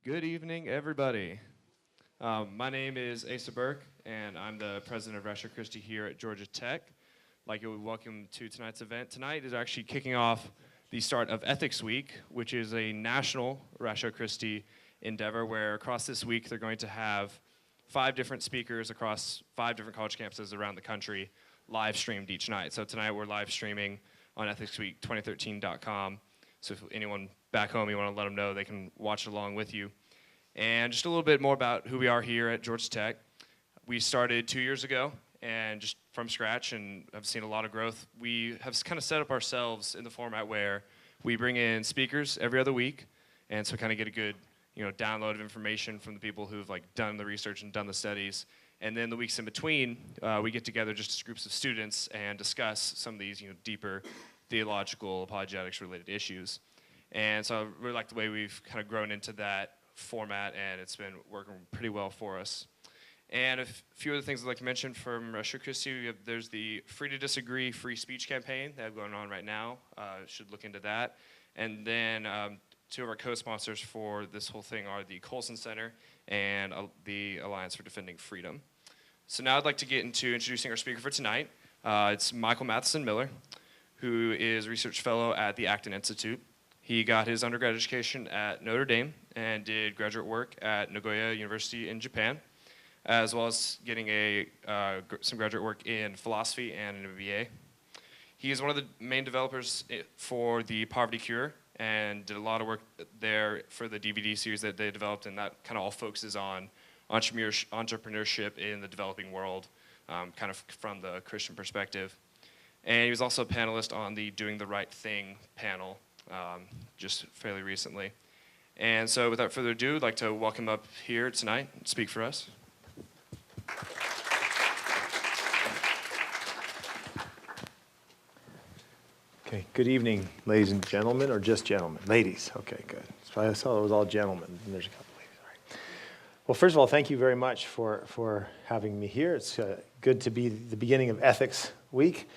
Good evening, everybody. My name is Asa Burke, and I'm the president of Ratio Christi here at Georgia Tech. I'd like to welcome to tonight's event. Tonight is actually kicking off the start of Ethics Week, which is a national Ratio Christi endeavor where across this week they're going to have 5 different speakers across 5 different college campuses around the country live streamed each night. So tonight we're live streaming on ethicsweek2013.com. So if anyone back home, you want to let them know, they can watch along with you. And just a little bit more about who we are here at Georgia Tech. We started 2 years ago, and just from scratch, and I've seen a lot of growth. We have kind of set up ourselves in the format where we bring in speakers every other week, and so kind of get a good, download of information from the people who've done the research and done the studies. And then the weeks in between, we get together just as groups of students and discuss some of these, deeper theological, apologetics-related issues. And so I really like the way we've kind of grown into that format, and it's been working pretty well for us. And a few other things I'd like to mention from Ratio Christi, there's the Free to Disagree free speech campaign that's going on right now. Should look into that. And then 2 of our co-sponsors for this whole thing are the Colson Center and the Alliance for Defending Freedom. So now I'd like to get into introducing our speaker for tonight. It's Michael Matheson Miller, who is a research fellow at the Acton Institute. He got his undergrad education at Notre Dame and did graduate work at Nagoya University in Japan, as well as getting some graduate work in philosophy and an MBA. He is one of the main developers for the Poverty Cure and did a lot of work there for the DVD series that they developed, and that kind of all focuses on entrepreneurship in the developing world, kind of from the Christian perspective. And he was also a panelist on the Doing the Right Thing panel just fairly recently. And so without further ado, I'd like to welcome up here tonight and speak for us. Okay, good evening, ladies and gentlemen, or just gentlemen? Ladies, okay, good. So I saw it was all gentlemen, and there's a couple ladies, all right. Well, first of all, thank you very much for having me here. It's good to be the beginning of Ethics Week.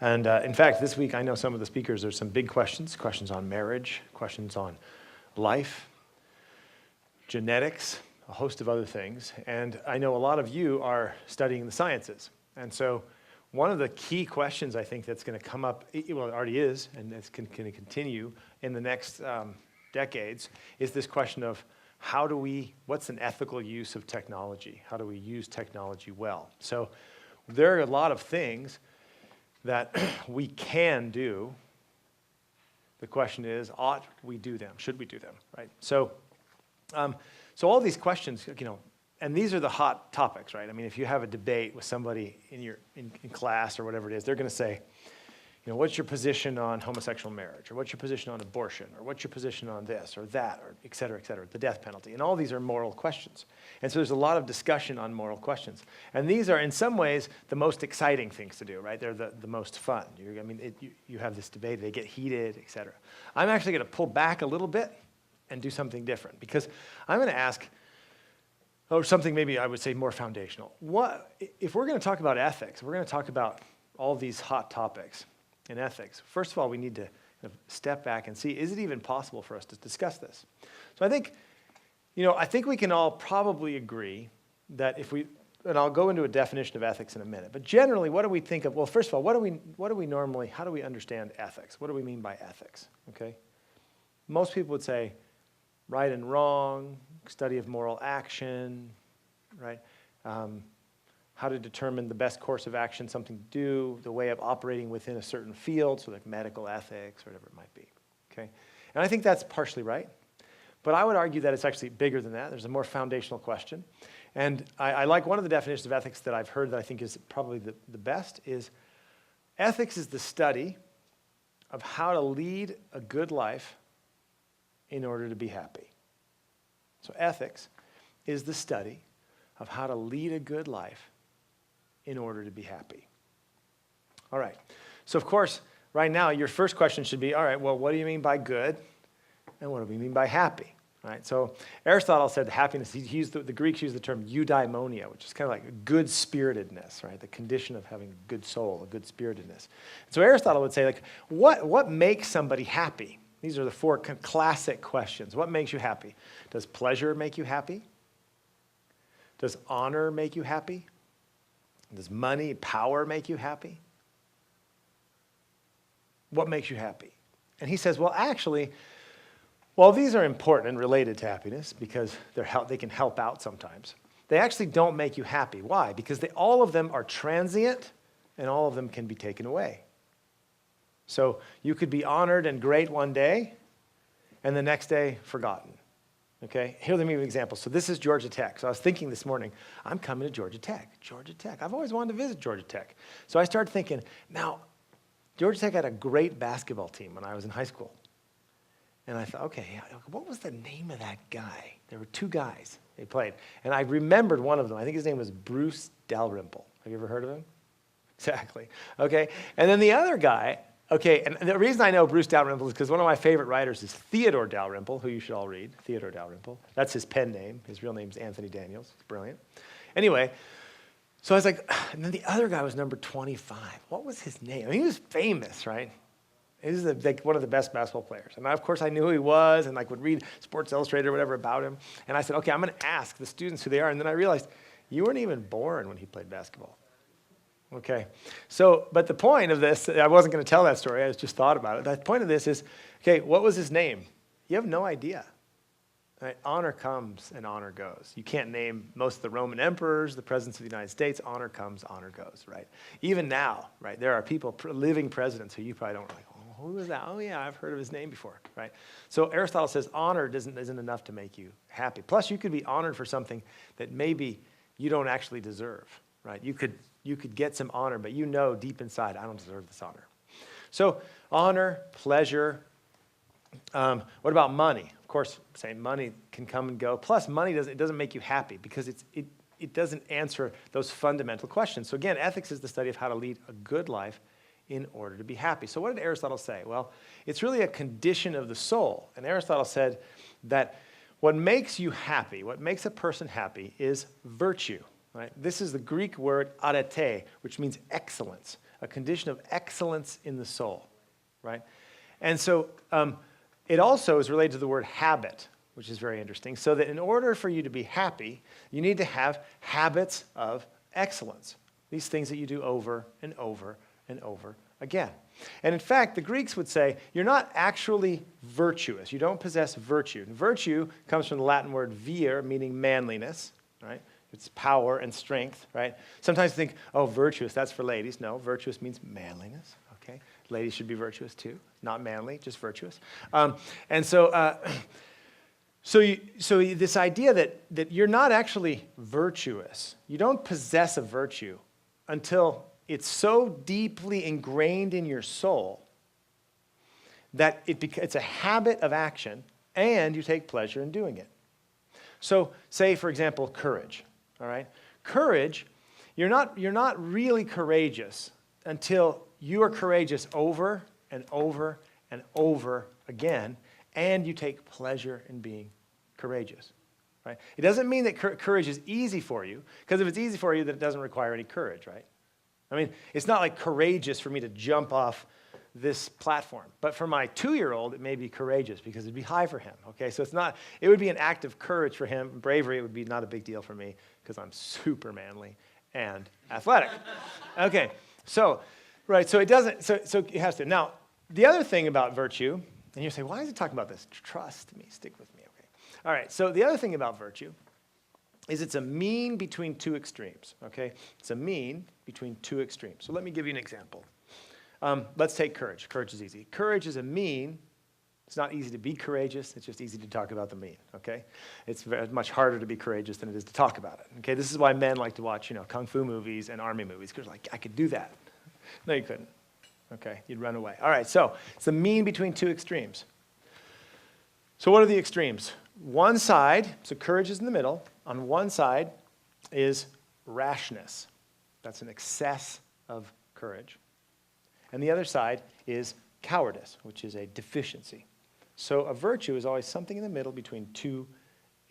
And in fact, this week I know some of the speakers, there's some big questions on marriage, questions on life, genetics, a host of other things. And I know a lot of you are studying the sciences. And so one of the key questions I think that's going to come up, well, it already is, and it's going to continue in the next decades, is this question of what's an ethical use of technology? How do we use technology well? So there are a lot of things that we can do. The question is, ought we do them? Should we do them, right? So all these questions, and these are the hot topics, right? I mean, if you have a debate with somebody in class or whatever it is, they're going to say, what's your position on homosexual marriage? Or what's your position on abortion? Or what's your position on this or that, or et cetera, the death penalty? And all these are moral questions. And so there's a lot of discussion on moral questions. And these are, in some ways, the most exciting things to do, right? They're the most fun. You have this debate, they get heated, et cetera. I'm actually going to pull back a little bit and do something different, because I'm going to ask, or something maybe I would say more foundational. If we're going to talk about ethics, we're going to talk about all these hot topics in ethics, first of all, we need to step back and see, is it even possible for us to discuss this? So I think we can all probably agree that and I'll go into a definition of ethics in a minute, but generally, what do we think of? Well, first of all, how do we understand ethics? What do we mean by ethics, okay? Most people would say right and wrong, study of moral action, right? How to determine the best course of action, something to do, the way of operating within a certain field, so like medical ethics, or whatever it might be, okay? And I think that's partially right, but I would argue that it's actually bigger than that. There's a more foundational question. And I like one of the definitions of ethics that I've heard that I think is probably the best is ethics is the study of how to lead a good life in order to be happy. So ethics is the study of how to lead a good life in order to be happy. All right. So of course, right now, your first question should be, all right, well, what do you mean by good? And what do we mean by happy? All right. So Aristotle said happiness, the Greeks used the term eudaimonia, which is kind of like good-spiritedness, right? The condition of having a good soul, a good-spiritedness. So Aristotle would say, what makes somebody happy? These are the four classic questions. What makes you happy? Does pleasure make you happy? Does honor make you happy? Does money, power make you happy? What makes you happy? And he says, well, actually, while these are important and related to happiness because they can help out sometimes, they actually don't make you happy. Why? Because all of them are transient and all of them can be taken away. So you could be honored and great one day and the next day forgotten. Okay, here, let me give you an example. So this is Georgia Tech. So I was thinking this morning, I'm coming to Georgia Tech. Georgia Tech. I've always wanted to visit Georgia Tech. So I started thinking, now, Georgia Tech had a great basketball team when I was in high school. And I thought, okay, what was the name of that guy? There were two guys they played. And I remembered one of them. I think his name was Bruce Dalrymple. Have you ever heard of him? Exactly. Okay, and then the other guy, okay, and the reason I know Bruce Dalrymple is because one of my favorite writers is Theodore Dalrymple, who you should all read, Theodore Dalrymple. That's his pen name. His real name's Anthony Daniels. It's brilliant. Anyway, so I was like, and then the other guy was number 25. What was his name? I mean, he was famous, right? He was like one of the best basketball players. And of course, I knew who he was and would read Sports Illustrated or whatever about him. And I said, okay, I'm going to ask the students who they are. And then I realized, you weren't even born when he played basketball. Okay, so, but the point of this, I wasn't going to tell that story, I just thought about it. The point of this is, okay, what was his name? You have no idea. Right? Honor comes and honor goes. You can't name most of the Roman emperors, the presidents of the United States. Honor comes, honor goes, right? Even now, right, there are people, living presidents who you probably don't like, oh, who is that? Oh yeah, I've heard of his name before, right? So Aristotle says honor isn't enough to make you happy. Plus, you could be honored for something that maybe you don't actually deserve, right? You could get some honor, but you know deep inside, I don't deserve this honor. So honor, pleasure. What about money? Of course, saying money can come and go. Plus, money doesn't make you happy because it doesn't answer those fundamental questions. So again, ethics is the study of how to lead a good life in order to be happy. So what did Aristotle say? Well, it's really a condition of the soul. And Aristotle said that what makes you happy, what makes a person happy is virtue. Right? This is the Greek word arete, which means excellence, a condition of excellence in the soul, right? And so it also is related to the word habit, which is very interesting, so that in order for you to be happy, you need to have habits of excellence, these things that you do over and over and over again. And in fact, the Greeks would say, you're not actually virtuous. You don't possess virtue. And virtue comes from the Latin word vir, meaning manliness, right? It's power and strength, right? Sometimes you think, oh, virtuous, that's for ladies. No, virtuous means manliness, okay? Ladies should be virtuous too, not manly, just virtuous. And so this idea that you're not actually virtuous, you don't possess a virtue until it's so deeply ingrained in your soul that it's a habit of action and you take pleasure in doing it. So say, for example, courage. All right? Courage, you're not really courageous until you are courageous over and over and over again, and you take pleasure in being courageous. Right? It doesn't mean that courage is easy for you, because if it's easy for you, then it doesn't require any courage, right? I mean, it's not like courageous for me to jump off this platform. But for my 2-year-old, it may be courageous because it'd be high for him, okay? So it would be an act of courage for him. Bravery, it would be not a big deal for me because I'm super manly and athletic. Okay, so it doesn't, so it has to. Now, the other thing about virtue, and you say, why is he talking about this? Trust me, stick with me, okay? All right, so the other thing about virtue is it's a mean between two extremes, okay? It's a mean between two extremes. So let me give you an example. Let's take courage. Courage is easy. Courage is a mean. It's not easy to be courageous. It's just easy to talk about the mean, okay? It's much harder to be courageous than it is to talk about it, okay? This is why men like to watch, kung fu movies and army movies, because like, I could do that. No, you couldn't, okay? You'd run away. All right, so it's the mean between two extremes. So what are the extremes? One side, so courage is in the middle. On one side is rashness. That's an excess of courage. And the other side is cowardice, which is a deficiency. So a virtue is always something in the middle between two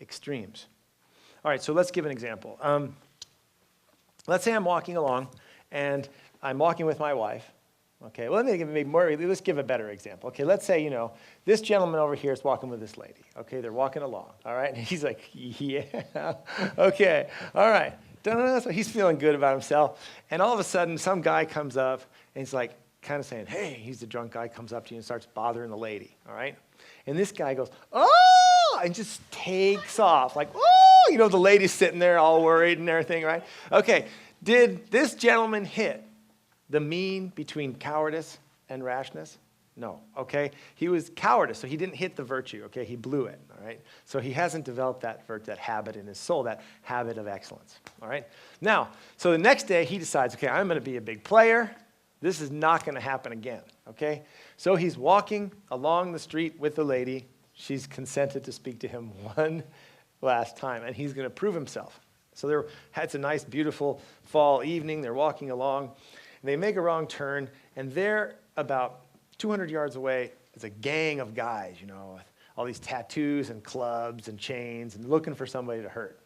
extremes. All right, so let's give an example. Let's say I'm walking along, and I'm walking with my wife, Okay, well, let's give a better example. Okay, let's say, this gentleman over here is walking with this lady. Okay, they're walking along, all right? And he's like, yeah, okay, all right. So he's feeling good about himself. And all of a sudden, some guy comes up, and he's like, kind of saying, hey, he's the drunk guy, comes up to you and starts bothering the lady, all right? And this guy goes, oh, and just takes off, like, oh, the lady's sitting there all worried and everything, right? Okay, did this gentleman hit the mean between cowardice and rashness? No, okay? He was cowardice, so he didn't hit the virtue, okay? He blew it, all right? So he hasn't developed that habit in his soul, that habit of excellence, all right? Now, so the next day he decides, okay, I'm going to be a big player. This is not going to happen again, okay? So he's walking along the street with the lady. She's consented to speak to him one last time, and he's going to prove himself. So it's a nice, beautiful fall evening. They're walking along. They make a wrong turn, and there, about 200 yards away, is a gang of guys, with all these tattoos and clubs and chains and looking for somebody to hurt.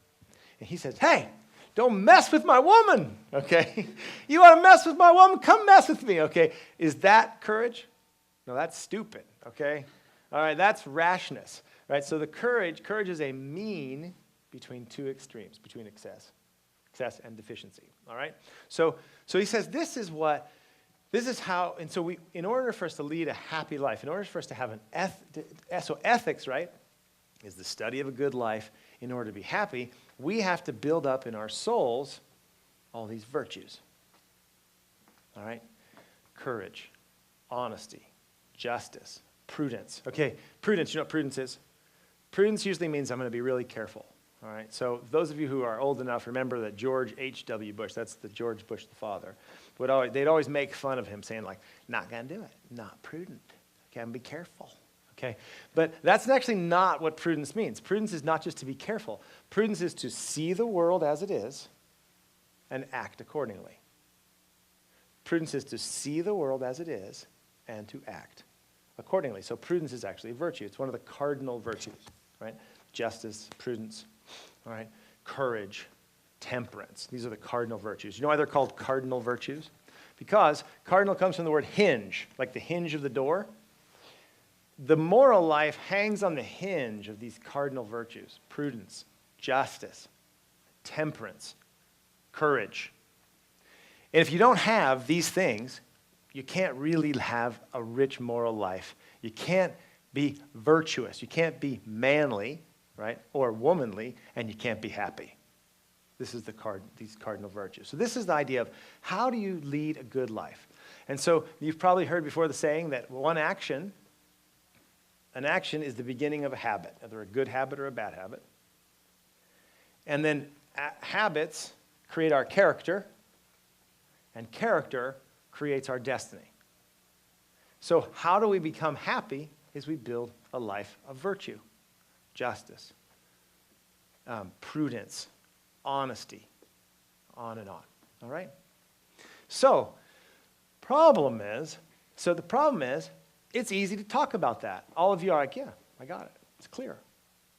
And he says, hey, don't mess with my woman, okay? You want to mess with my woman? Come mess with me, okay? Is that courage? No, that's stupid, okay? All right, that's rashness, right? So courage is a mean between two extremes, between excess and deficiency, all right? So he says this is how, and so in order for us to lead a happy life, in order for us to have so ethics, right, is the study of a good life. In order to be happy, we have to build up in our souls all these virtues, all right? Courage, honesty, justice, prudence. Okay, prudence, you know what prudence is? Prudence usually means I'm going to be really careful. All right, so those of you who are old enough, remember that George H.W. Bush, that's the George Bush the father, they'd always make fun of him saying like, not going to do it, not prudent, okay, be careful, okay? But that's actually not what prudence means. Prudence is not just to be careful. Prudence is to see the world as it is and act accordingly. Prudence is to see the world as it is and to act accordingly. So prudence is actually a virtue. It's one of the cardinal virtues, right? Justice, prudence. All right, courage, temperance. These are the cardinal virtues. You know why they're called cardinal virtues? Because cardinal comes from the word hinge, like the hinge of the door. The moral life hangs on the hinge of these cardinal virtues: prudence, justice, temperance, courage. And if you don't have these things, you can't really have a rich moral life. You can't be virtuous. You can't be manly, right, or womanly, and you can't be happy. This is these cardinal virtues. So this is the idea of how do you lead a good life? And so you've probably heard before the saying that an action is the beginning of a habit, either a good habit or a bad habit. And then habits create our character, and character creates our destiny. So how do we become happy? Is we build a life of virtue. Justice, prudence, honesty, on and on, all right? So the problem is, it's easy to talk about that. All of you are like, yeah, I got it. It's clear.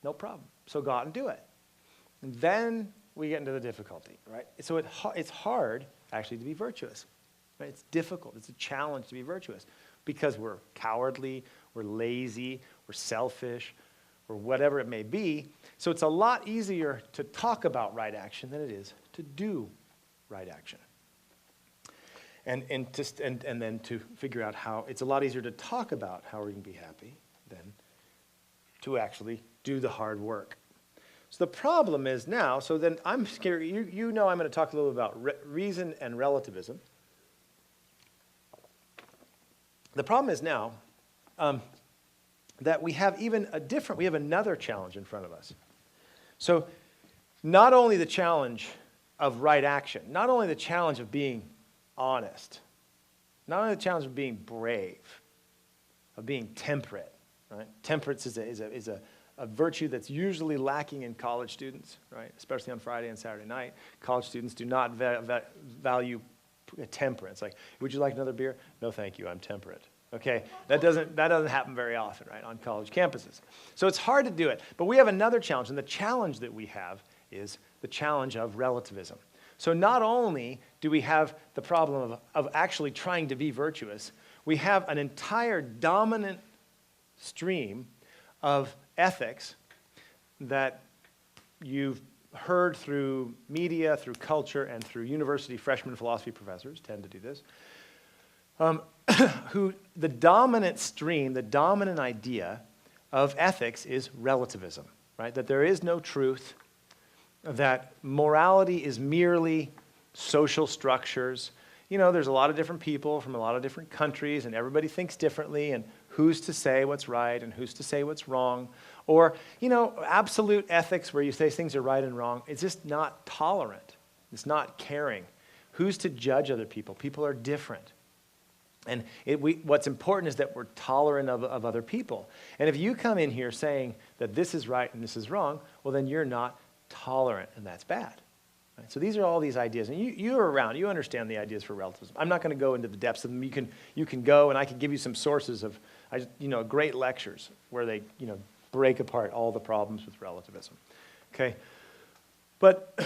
No problem. So go out and do it. And then we get into the difficulty, right? So it's hard, actually, to be virtuous. Right? It's difficult. It's a challenge to be virtuous because we're cowardly, we're lazy, we're selfish, or whatever it may be. So it's a lot easier to talk about right action than it is to do right action. And then to figure out how, it's a lot easier to talk about how we can be happy than to actually do the hard work. So the problem is now, so then I'm scared, you know I'm going to talk a little about reason and relativism. The problem is now, that we have we have another challenge in front of us. So not only the challenge of right action, not only the challenge of being honest, not only the challenge of being brave, of being temperate, right? Temperance is a virtue that's usually lacking in college students, right? Especially on Friday and Saturday night. College students do not value temperance. Like, would you like another beer? No, thank you, I'm temperate. Okay, that doesn't happen very often, right, on college campuses. So it's hard to do it. But we have another challenge, and the challenge that we have is the challenge of relativism. So not only do we have the problem of actually trying to be virtuous, we have an entire dominant stream of ethics that you've heard through media, through culture, and through university freshman philosophy professors tend to do this, who the dominant stream, the dominant idea of ethics is relativism, right? That there is no truth, that morality is merely social structures. You know, there's a lot of different people from a lot of different countries, and everybody thinks differently, and who's to say what's right and who's to say what's wrong? Or, you know, absolute ethics where you say things are right and wrong, it's just not tolerant. It's not caring. Who's to judge other people? People are different. And what's important is that we're tolerant of other people. And if you come in here saying that this is right and this is wrong, well, then you're not tolerant, and that's bad. Right? So these are all these ideas. And you're around. You understand the ideas for relativism. I'm not going to go into the depths of them. You can go, and I can give you some sources of great lectures where they break apart all the problems with relativism. Okay? But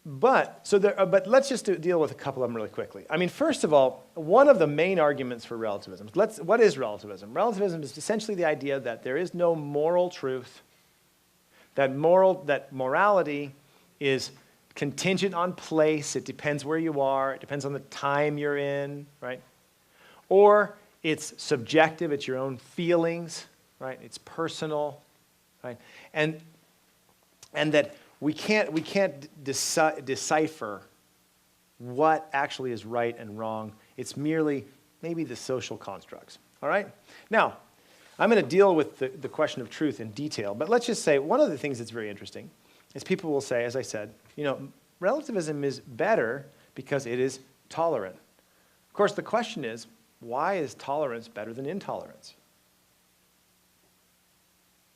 let's just deal with a couple of them really quickly. I mean, first of all, one of the main arguments for relativism, what is relativism? Relativism is essentially the idea that there is no moral truth, that morality is contingent on place, it depends where you are, it depends on the time you're in, right? Or it's subjective, it's your own feelings, right? It's personal, right? And that we can't decipher what actually is right and wrong. It's merely maybe the social constructs. All right? Now, I'm going to deal with the question of truth in detail, but let's just say one of the things that's very interesting is people will say, as I said, relativism is better because it is tolerant. Of course, the question is, why is tolerance better than intolerance?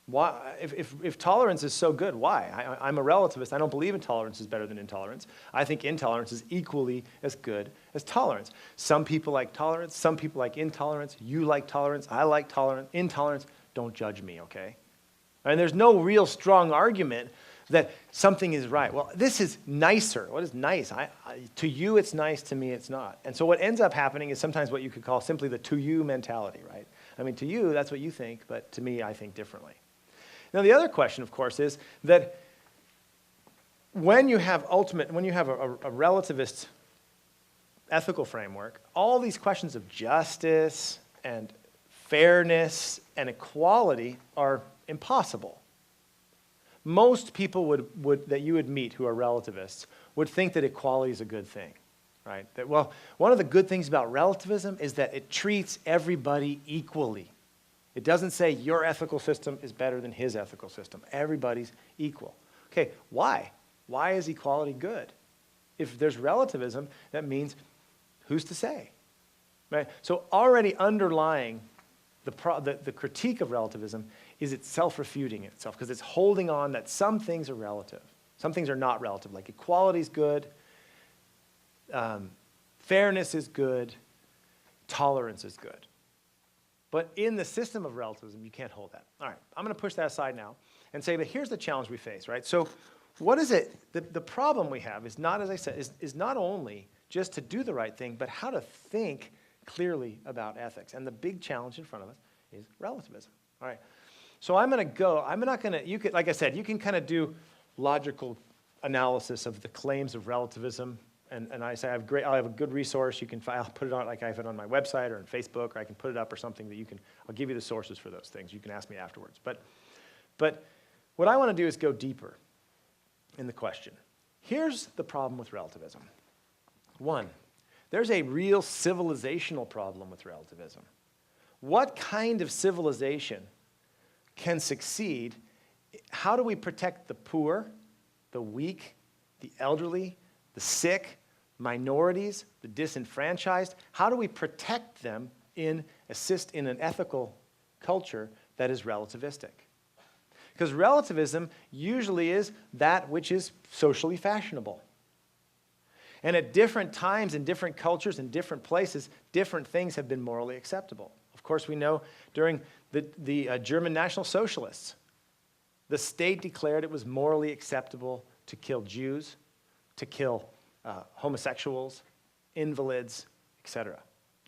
Why, if tolerance is so good, why? I'm a relativist. I don't believe intolerance is better than intolerance. I think intolerance is equally as good as tolerance. Some people like tolerance. Some people like intolerance. You like tolerance. I like tolerance. Intolerance. Don't judge me, okay? And there's no real strong argument that something is right. Well, this is nicer. What is nice? To you, it's nice. To me, it's not. And so what ends up happening is sometimes what you could call simply the to-you mentality, right? I mean, to you, that's what you think, but to me, I think differently. Now, the other question, of course, is that when you have a relativist ethical framework, all these questions of justice and fairness and equality are impossible. Most people that you would meet who are relativists would think that equality is a good thing, right? That, well, one of the good things about relativism is that it treats everybody equally. It doesn't say your ethical system is better than his ethical system. Everybody's equal. Okay, why? Why is equality good? If there's relativism, that means who's to say? Right? So already underlying the critique of relativism is it's self-refuting itself because it's holding on that some things are relative. Some things are not relative, like equality is good, fairness is good, tolerance is good. But in the system of relativism, you can't hold that. All right, I'm going to push that aside now and say, but here's the challenge we face, right? So what is it? The problem we have is not, as I said, is not only just to do the right thing, but how to think clearly about ethics. And the big challenge in front of us is relativism. All right, so I'm not going to, like I said, you can kind of do logical analysis of the claims of relativism. And I say I have a good resource. I'll put it on, like I have it on my website or on Facebook, or I can put it up or something that I'll give you the sources for those things. You can ask me afterwards. But what I want to do is go deeper in the question. Here's the problem with relativism. One, there's a real civilizational problem with relativism. What kind of civilization can succeed? How do we protect the poor, the weak, the elderly, the sick, minorities, the disenfranchised? How do we protect them in an ethical culture that is relativistic? Because relativism usually is that which is socially fashionable. And at different times, in different cultures, in different places, different things have been morally acceptable. Of course, we know during the German National Socialists, the state declared it was morally acceptable to kill Jews, to kill homosexuals, invalids, etc.,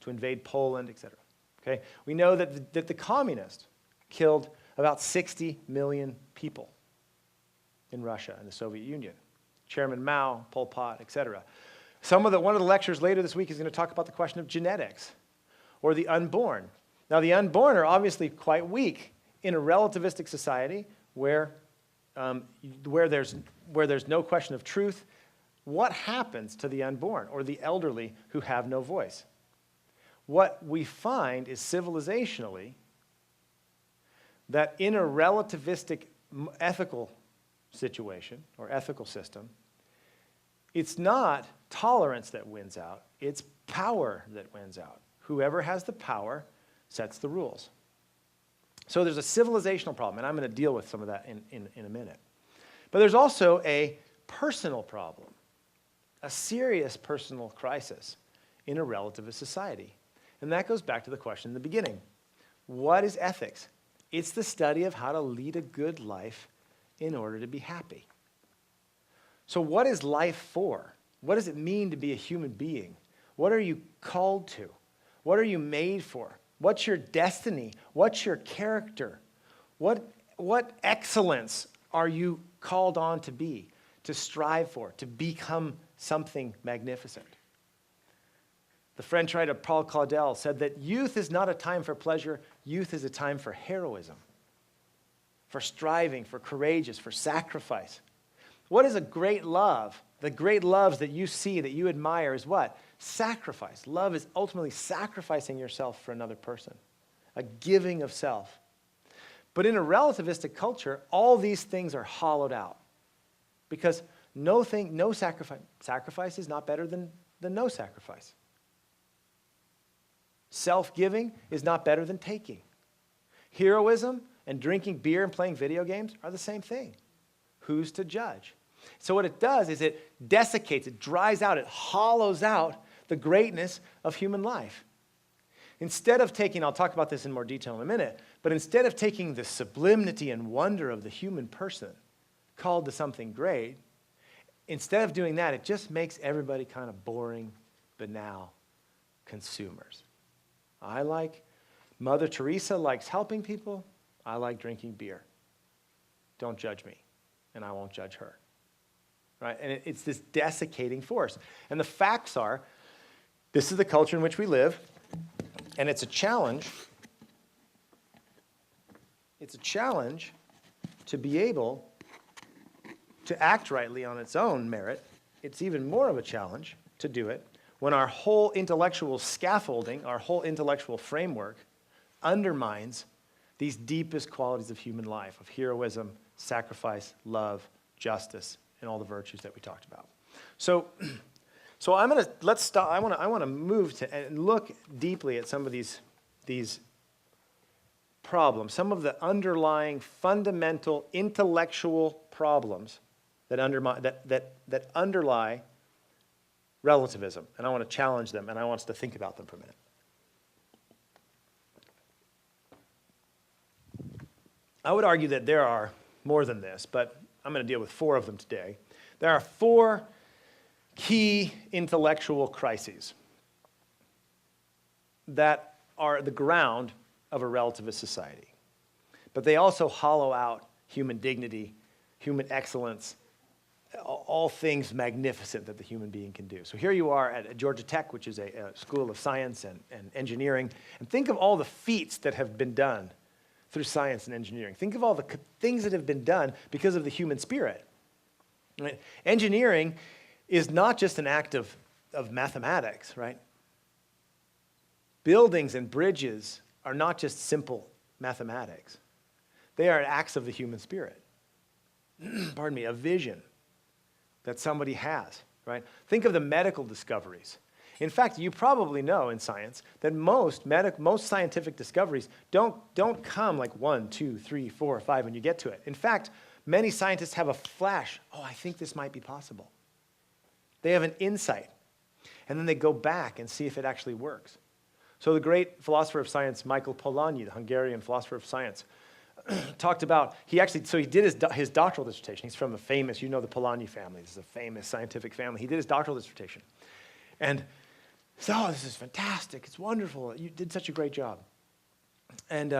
to invade Poland, etc. Okay? We know that the communists killed about 60 million people in Russia and the Soviet Union. Chairman Mao, Pol Pot, etc. One of the lectures later this week is going to talk about the question of genetics or the unborn. Now, the unborn are obviously quite weak in a relativistic society where there's no question of truth. What happens to the unborn or the elderly who have no voice? What we find is civilizationally that in a relativistic ethical situation or ethical system, it's not tolerance that wins out, it's power that wins out. Whoever has the power sets the rules. So there's a civilizational problem, and I'm going to deal with some of that in a minute. But there's also a personal problem, a serious personal crisis in a relativist society. And that goes back to the question in the beginning. What is ethics? It's the study of how to lead a good life in order to be happy. So what is life for? What does it mean to be a human being? What are you called to? What are you made for? What's your destiny? What's your character? What excellence are you called on to be, to strive for, to become something magnificent? The French writer Paul Claudel said that youth is not a time for pleasure, youth is a time for heroism, for striving, for courageous, for sacrifice. What is a great love? The great loves that you see, that you admire is what? Sacrifice. Love is ultimately sacrificing yourself for another person, a giving of self. But in a relativistic culture, all these things are hollowed out because no sacrifice is not better than no sacrifice. Self-giving is not better than taking. Heroism and drinking beer and playing video games are the same thing. Who's to judge? So what it does is it desiccates, it dries out, it hollows out the greatness of human life. Instead of taking, I'll talk about this in more detail in a minute, but instead of taking the sublimity and wonder of the human person called to something great, instead of doing that, it just makes everybody kind of boring, banal consumers. Mother Teresa likes helping people. I like drinking beer. Don't judge me, and I won't judge her. Right? And it's this desiccating force. And the facts are, this is the culture in which we live, and it's a challenge. It's a challenge to be able to act rightly on its own merit. It's even more of a challenge to do it when our whole intellectual scaffolding, our whole intellectual framework undermines these deepest qualities of human life, of heroism, sacrifice, love, justice, and all the virtues that we talked about. So let's stop. I want to move to and look deeply at some of these problems, some of the underlying fundamental intellectual problems that underlie relativism, and I want to challenge them, and I want us to think about them for a minute. I would argue that there are more than this, but I'm going to deal with 4 of them today. There are 4 key intellectual crises that are the ground of a relativist society. But they also hollow out human dignity, human excellence, all things magnificent that the human being can do. So here you are at Georgia Tech, which is a school of science and engineering, and think of all the feats that have been done through science and engineering. Think of all the things that have been done because of the human spirit. Right? Engineering is not just an act of mathematics, right? Buildings and bridges are not just simple mathematics. They are acts of the human spirit. Pardon me, a vision that somebody has, right? Think of the medical discoveries. In fact, you probably know in science that most scientific discoveries don't come like 1, 2, 3, 4, 5 when you get to it. In fact, many scientists have a flash. Oh, I think this might be possible. They have an insight. And then they go back and see if it actually works. So the great philosopher of science, Michael Polanyi, the Hungarian philosopher of science, talked about, he did his doctoral dissertation. He's from a famous, the Polanyi family. This is a famous scientific family. He did his doctoral dissertation. And so, oh, this is fantastic. It's wonderful. You did such a great job. And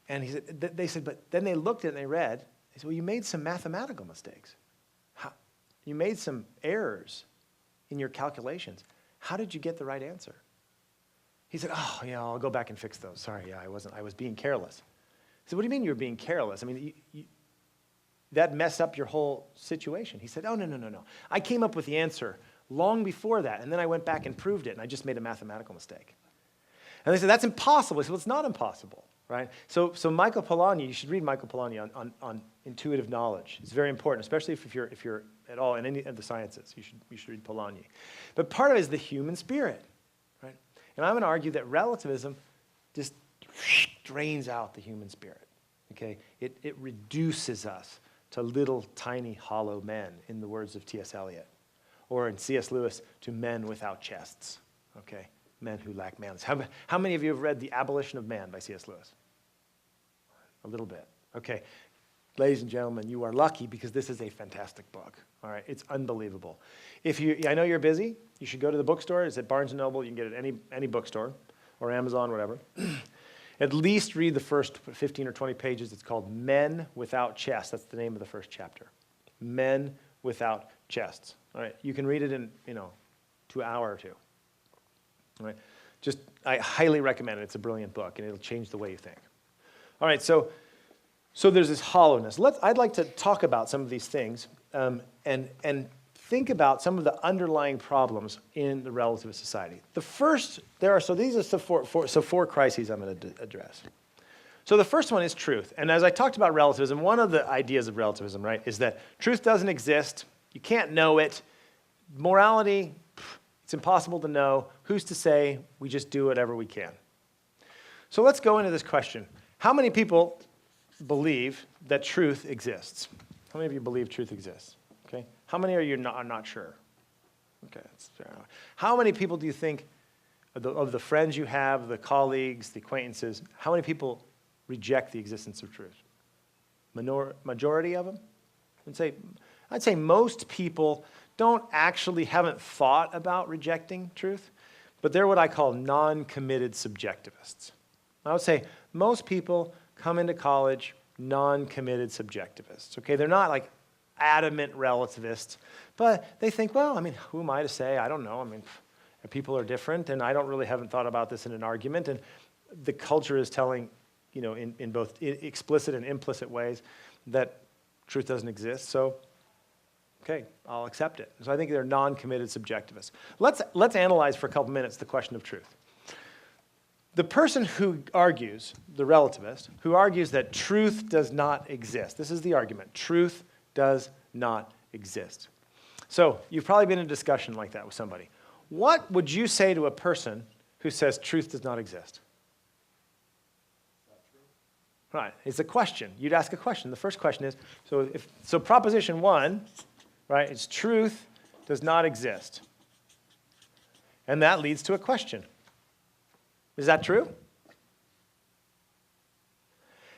he said, they said, but then they looked at it and they read. They said, well, you made some mathematical mistakes. You made some errors in your calculations. How did you get the right answer? He said, oh, yeah, I'll go back and fix those. Sorry, yeah, I was being careless. I said, what do you mean you were being careless? I mean, that messed up your whole situation. He said, oh, no. I came up with the answer long before that, and then I went back and proved it, and I just made a mathematical mistake. And they said, that's impossible. I said, well, it's not impossible, right? So Michael Polanyi, you should read Michael Polanyi on intuitive knowledge. It's very important, especially if you're at all in any of the sciences. You should read Polanyi. But part of it is the human spirit, right? And I'm going to argue that relativism just drains out the human spirit, okay? It reduces us to little, tiny, hollow men, in the words of T.S. Eliot. Or in C.S. Lewis, to men without chests, okay? Men who lack manliness. How many of you have read The Abolition of Man by C.S. Lewis? A little bit, okay. Ladies and gentlemen, you are lucky because this is a fantastic book, all right? It's unbelievable. I know you're busy, you should go to the bookstore. It's at Barnes & Noble. You can get it at any bookstore or Amazon, whatever. At least read the first 15 or 20 pages. It's called Men Without Chests. That's the name of the first chapter. Men Without Chests. All right, you can read it in, 2 hours or two. All right, I highly recommend it. It's a brilliant book, and it'll change the way you think. All right, so there's this hollowness. I'd like to talk about some of these things and think about some of the underlying problems in the relativist society. The first, these are four crises I'm going to address. So the first one is truth. And as I talked about relativism, one of the ideas of relativism, right, is that truth doesn't exist. You can't know it. Morality, it's impossible to know. Who's to say? We just do whatever we can. So let's go into this question. How many people believe that truth exists? How many of you believe truth exists? Okay. How many are you not sure? Okay, that's fair enough. How many people do you think, of the friends you have, the colleagues, the acquaintances, how many people reject the existence of truth? Majority of them? I'd say most people haven't thought about rejecting truth, but they're what I call non-committed subjectivists. I would say most people come into college non-committed subjectivists. Okay, they're not like adamant relativists, but they think, well, who am I to say? I don't know. People are different, and I haven't thought about this in an argument, and the culture is telling, in both explicit and implicit ways that truth doesn't exist, so okay, I'll accept it. So I think they're non-committed subjectivists. Let's analyze for a couple minutes the question of truth. The person who argues, the relativist, who argues that truth does not exist, this is the argument, truth does not exist. So you've probably been in a discussion like that with somebody. What would you say to a person who says truth does not exist? Not true. Right, it's a question. You'd ask a question. The first question is, so proposition one, right, is truth does not exist. And that leads to a question. Is that true?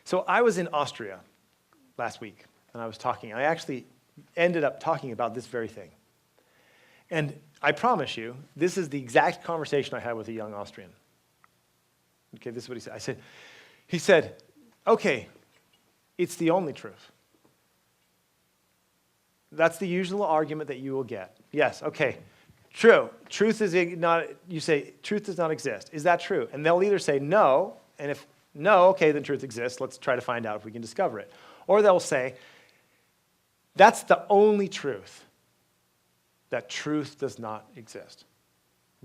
So I was in Austria last week, and I actually ended up talking about this very thing. And I promise you, this is the exact conversation I had with a young Austrian. Okay, this is what he said. He said, okay, it's the only truth. That's the usual argument that you will get. Yes, okay, true. Truth is not, you say, truth does not exist. Is that true? And they'll either say no, and if no, okay, then truth exists. Let's try to find out if we can discover it. Or they'll say, that's the only truth, that truth does not exist.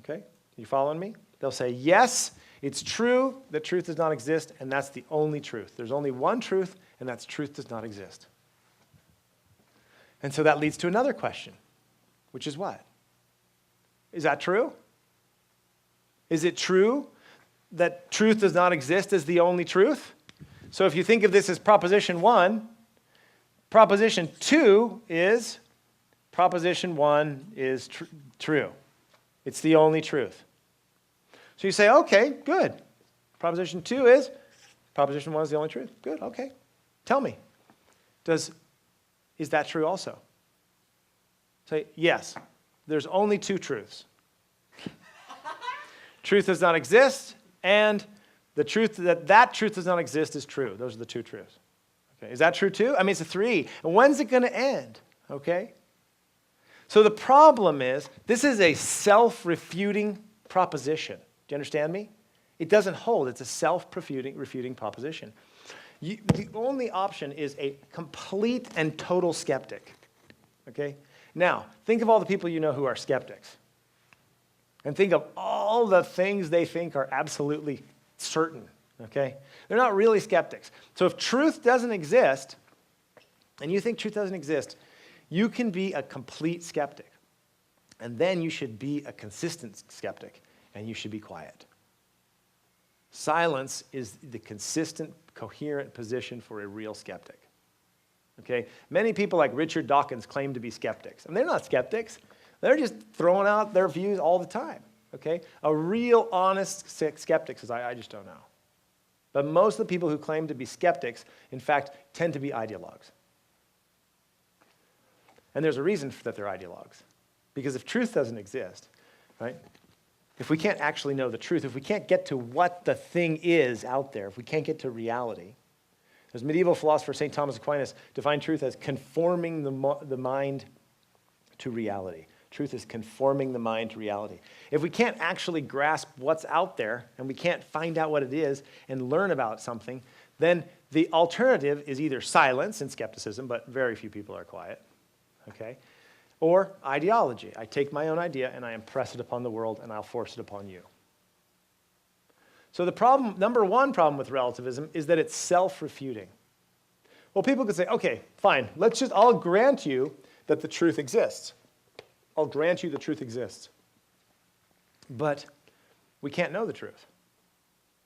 Okay? You following me? They'll say, yes, it's true that truth does not exist, and that's the only truth. There's only one truth, and that's truth does not exist. And so that leads to another question, which is what? Is that true? Is it true that truth does not exist as the only truth? So if you think of this as proposition one, proposition two is proposition one is true. It's the only truth. So you say, okay, good. Proposition two is proposition one is the only truth. Good, okay. Tell me, is that true also? Say, yes, there's only two truths. Truth does not exist, and the truth that truth does not exist is true. Those are the two truths. Okay, is that true too? I mean, it's a three. And when's it going to end? Okay? So the problem is, this is a self-refuting proposition. Do you understand me? It doesn't hold. It's a self-refuting proposition. The only option is a complete and total skeptic. Okay? Now, think of all the people you know who are skeptics. And think of all the things they think are absolutely certain. Okay? They're not really skeptics. So if truth doesn't exist, and you think truth doesn't exist, you can be a complete skeptic. And then you should be a consistent skeptic, and you should be quiet. Silence is the consistent, coherent position for a real skeptic. Okay? Many people like Richard Dawkins claim to be skeptics. And they're not skeptics. They're just throwing out their views all the time. Okay? A real, honest skeptic says, I just don't know. But most of the people who claim to be skeptics, in fact, tend to be ideologues. And there's a reason that they're ideologues. Because if truth doesn't exist, right? If we can't actually know the truth, if we can't get to what the thing is out there, if we can't get to reality, as medieval philosopher St. Thomas Aquinas defined truth as conforming the mind to reality. Truth is conforming the mind to reality. If we can't actually grasp what's out there, and we can't find out what it is and learn about something, then the alternative is either silence and skepticism, but very few people are quiet, okay? Or ideology. I take my own idea and I impress it upon the world and I'll force it upon you. So the problem, number one problem with relativism is that it's self-refuting. Well, people could say, okay, fine, I'll grant you that the truth exists. I'll grant you the truth exists. But we can't know the truth.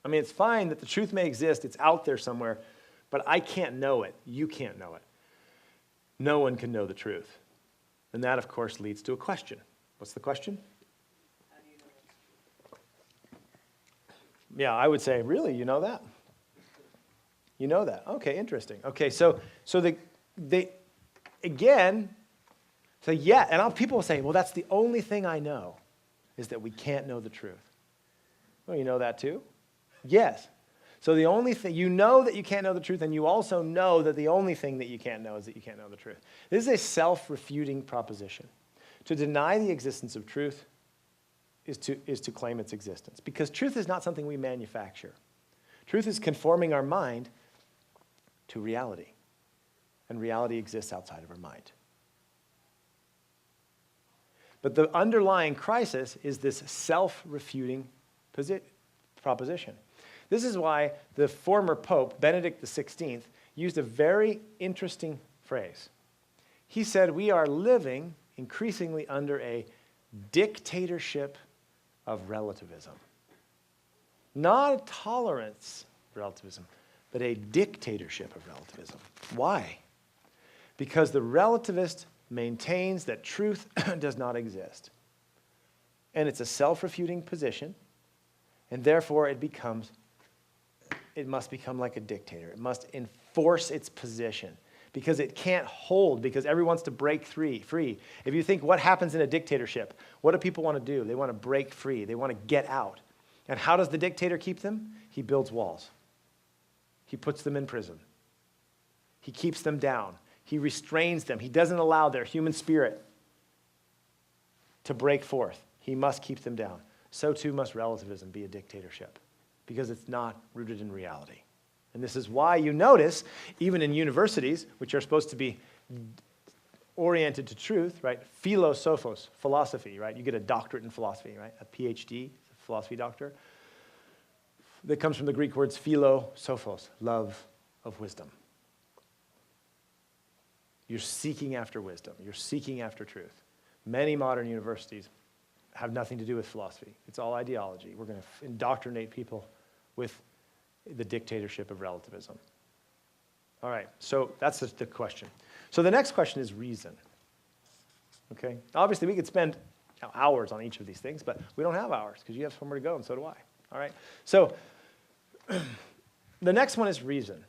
I mean, it's fine that the truth may exist, it's out there somewhere, but I can't know it. You can't know it. No one can know the truth. And that, of course, leads to a question. What's the question? How do you know it's Yeah, I would say, really, you know that? You know that. Okay, interesting. Okay, so again, so yeah, and people will say, well, that's the only thing I know, is that we can't know the truth. Well, you know that too? Yes. So the only thing, you know that you can't know the truth, and you also know that the only thing that you can't know is that you can't know the truth. This is a self-refuting proposition. To deny the existence of truth is to claim its existence, because truth is not something we manufacture. Truth is conforming our mind to reality, and reality exists outside of our mind. But the underlying crisis is this self-refuting proposition. This is why the former Pope, Benedict XVI, used a very interesting phrase. He said, we are living increasingly under a dictatorship of relativism. Not a tolerance of relativism, but a dictatorship of relativism. Why? Because the relativist maintains that truth does not exist. And it's a self-refuting position, and therefore it must become like a dictator. It must enforce its position because it can't hold, because everyone wants to break free. If you think what happens in a dictatorship, what do people want to do? They want to break free. They want to get out. And how does the dictator keep them? He builds walls. He puts them in prison. He keeps them down. He restrains them. He doesn't allow their human spirit to break forth. He must keep them down. So too must relativism be a dictatorship, because it's not rooted in reality. And this is why you notice, even in universities, which are supposed to be oriented to truth, right? Philosophos, philosophy, right? You get a doctorate in philosophy, right? A PhD, a philosophy doctor. That comes from the Greek words philosophos, love of wisdom. You're seeking after wisdom. You're seeking after truth. Many modern universities have nothing to do with philosophy. It's all ideology. We're going to indoctrinate people with the dictatorship of relativism. All right, so that's the question. So the next question is reason. Okay? Obviously, we could spend hours on each of these things, but we don't have hours because you have somewhere to go, and so do I. All right? So the next one is reason.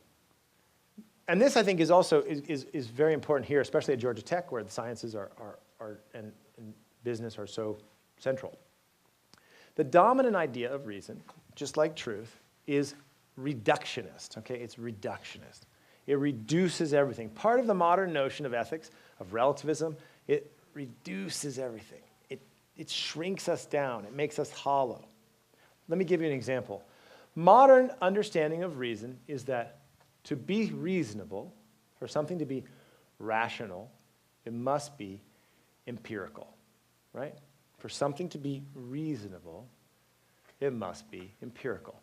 And this, I think, is also is very important here, especially at Georgia Tech, where the sciences and business are so central. The dominant idea of reason, just like truth, is reductionist, okay? It's reductionist. It reduces everything. Part of the modern notion of ethics, of relativism, it reduces everything. It shrinks us down. It makes us hollow. Let me give you an example. Modern understanding of reason is that to be reasonable, for something to be rational, it must be empirical, right? For something to be reasonable, it must be empirical.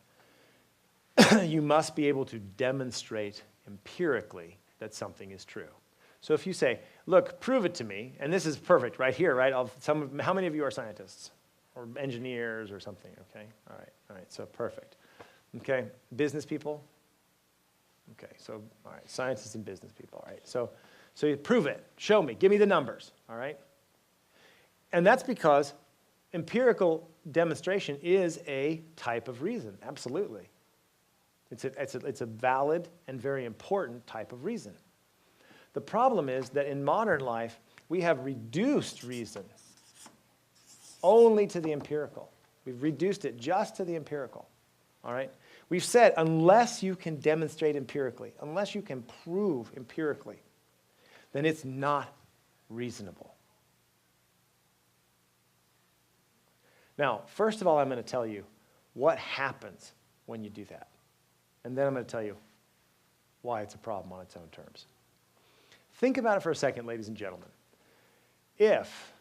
You must be able to demonstrate empirically that something is true. So if you say, look, prove it to me, and this is perfect right here, right? How many of you are scientists or engineers or something, okay? All right, so perfect. Okay, business people? Okay, so, all right, scientists and business people, all right? So you prove it, show me, give me the numbers, all right? And that's because empirical demonstration is a type of reason, absolutely. It's a valid and very important type of reason. The problem is that in modern life, we have reduced reason only to the empirical. We've reduced it just to the empirical, all right? We've said unless you can demonstrate empirically, unless you can prove empirically, then it's not reasonable. Now, first of all, I'm going to tell you what happens when you do that. And then I'm going to tell you why it's a problem on its own terms. Think about it for a second, ladies and gentlemen. If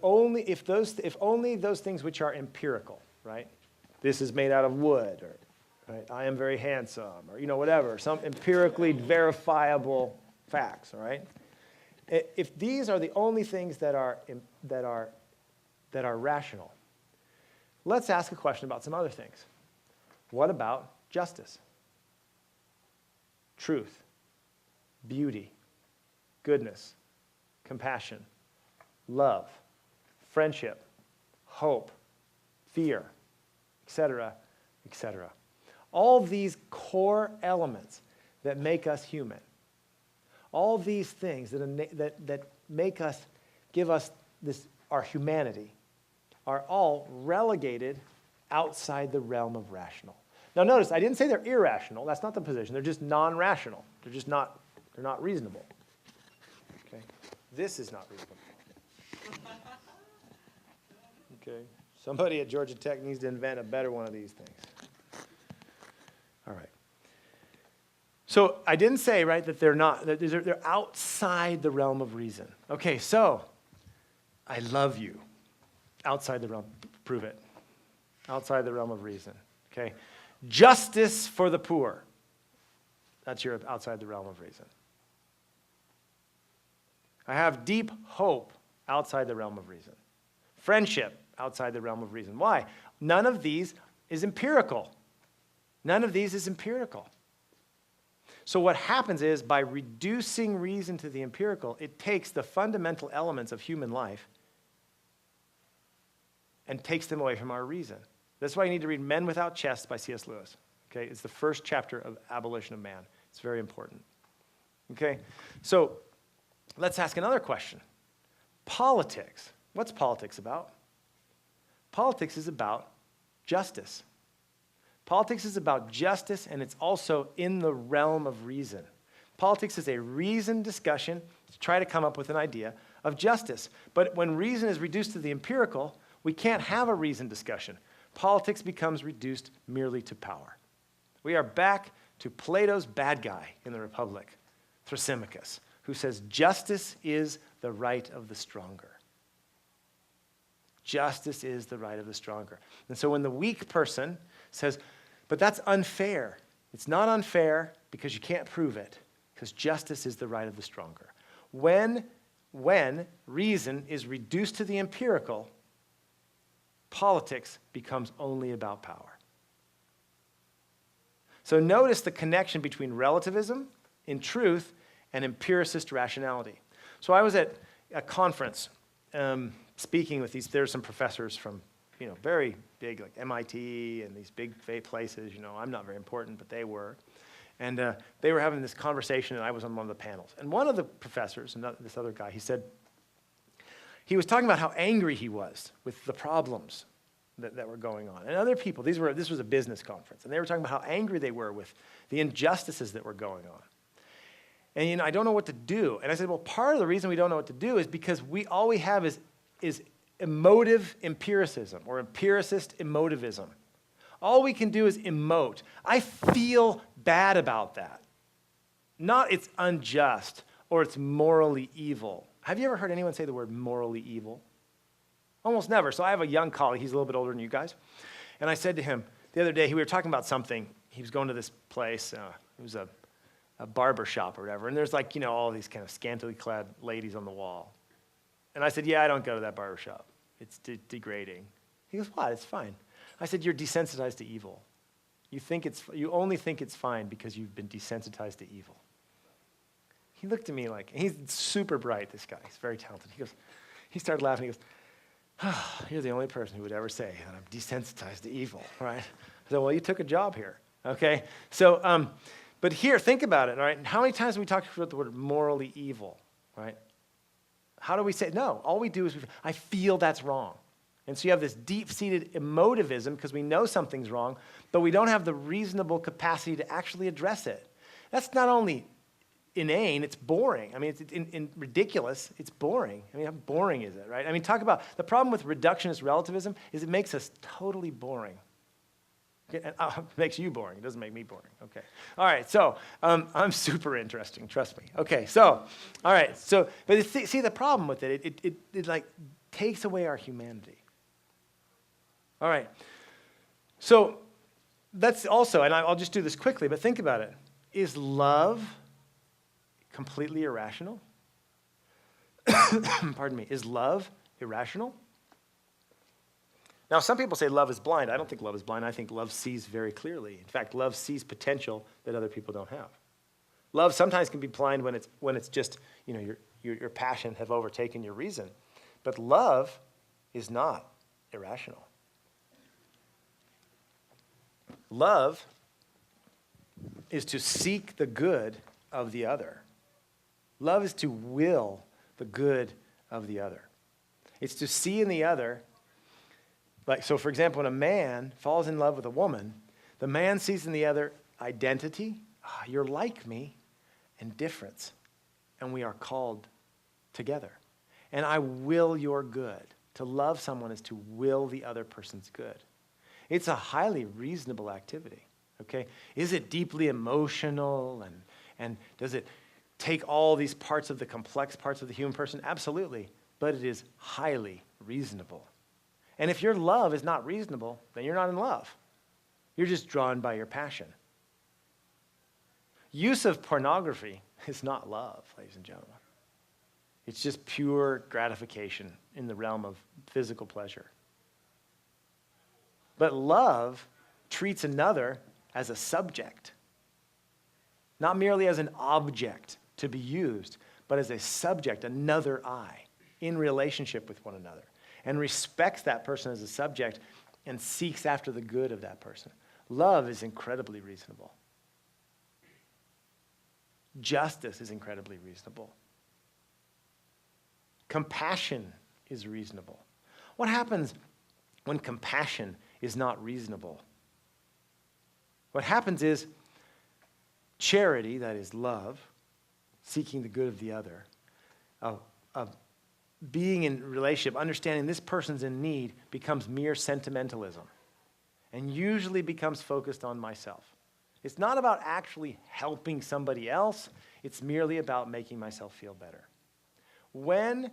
only those things which are empirical, right? This is made out of wood, or right, I am very handsome, or whatever, some empirically verifiable facts, all right? If these are the only things that are rational, let's ask a question about some other things. What about justice, truth, beauty, goodness, compassion, love, friendship, hope, fear, etc., etc. All these core elements that make us human, all these things that make us, give us our humanity, are all relegated outside the realm of rational. Now notice, I didn't say they're irrational. That's not the position. They're just non-rational. They're not reasonable. Okay? This is not reasonable. Okay? Somebody at Georgia Tech needs to invent a better one of these things. All right. So I didn't say, right, that they're outside the realm of reason. Okay, so I love you. Outside the realm, prove it. Outside the realm of reason. Okay? Justice for the poor. That's your outside the realm of reason. I have deep hope outside the realm of reason. Friendship outside the realm of reason. Why? None of these is empirical. None of these is empirical. So what happens is, by reducing reason to the empirical, it takes the fundamental elements of human life and takes them away from our reason. That's why you need to read Men Without Chests by C.S. Lewis. Okay? It's the first chapter of Abolition of Man. It's very important. Okay? So let's ask another question. Politics. What's politics about? Politics is about justice. Politics is about justice, and it's also in the realm of reason. Politics is a reasoned discussion to try to come up with an idea of justice. But when reason is reduced to the empirical, we can't have a reasoned discussion. Politics becomes reduced merely to power. We are back to Plato's bad guy in the Republic, Thrasymachus, who says justice is the right of the stronger. Justice is the right of the stronger. And so when the weak person says, but that's unfair, it's not unfair because you can't prove it, because justice is the right of the stronger. When reason is reduced to the empirical, politics becomes only about power. So notice the connection between relativism in truth and empiricist rationality. So I was at a conference speaking with there's some professors from, very big, like MIT and these big places. I'm not very important, but they were. And they were having this conversation, and I was on one of the panels. And one of the professors, this other guy, he was talking about how angry he was with the problems that were going on. And other people, this was a business conference, and they were talking about how angry they were with the injustices that were going on. And I don't know what to do. And I said, well, part of the reason we don't know what to do is because all we have is emotive empiricism, or empiricist emotivism. All we can do is emote. I feel bad about that. Not it's unjust or it's morally evil. Have you ever heard anyone say the word morally evil? Almost never. So I have a young colleague. He's a little bit older than you guys. And I said to him the other day, we were talking about something. He was going to this place. It was a barber shop or whatever. And there's all these kind of scantily clad ladies on the wall. And I said, yeah, I don't go to that barber shop. It's degrading. He goes, what? It's fine. I said, you're desensitized to evil. You only think it's fine because you've been desensitized to evil. He looked at me he's super bright, this guy. He's very talented. He started laughing. He goes, you're the only person who would ever say that I'm desensitized to evil, right? I said, well, you took a job here, okay? So, but here, think about it, all right? How many times have we talked about the word morally evil, right? How do we say, no, all we do is, I feel that's wrong. And so you have this deep-seated emotivism because we know something's wrong, but we don't have the reasonable capacity to actually address it. That's not only inane, it's boring. I mean, it's ridiculous, it's boring. I mean, how boring is it, right? I mean, talk about, the problem with reductionist relativism is it makes us totally boring. Okay? And, it makes you boring, it doesn't make me boring, okay. All right, so, I'm super interesting, trust me. Okay, so, all right, so, but see the problem with it, it takes away our humanity. All right, so that's also, and I'll just do this quickly, but think about it. Is love completely irrational? Pardon me. Is love irrational? Now, some people say love is blind. I don't think love is blind. I think love sees very clearly. In fact, love sees potential that other people don't have. Love sometimes can be blind when it's just, your passion have overtaken your reason. But love is not irrational. Love is to seek the good of the other. Love is to will the good of the other. It's to see in the other, so for example, when a man falls in love with a woman, the man sees in the other identity, you're like me, and difference. And we are called together. And I will your good. To love someone is to will the other person's good. It's a highly reasonable activity, okay? Is it deeply emotional and does it take all these parts of the complex parts of the human person? Absolutely, but it is highly reasonable. And if your love is not reasonable, then you're not in love. You're just drawn by your passion. Use of pornography is not love, ladies and gentlemen. It's just pure gratification in the realm of physical pleasure. But love treats another as a subject, not merely as an object to be used, but as a subject, another I, in relationship with one another, and respects that person as a subject and seeks after the good of that person. Love is incredibly reasonable. Justice is incredibly reasonable. Compassion is reasonable. What happens when compassion is not reasonable? What happens is charity, that is love, seeking the good of the other, of being in relationship, understanding this person's in need, becomes mere sentimentalism and usually becomes focused on myself. It's not about actually helping somebody else. It's merely about making myself feel better. When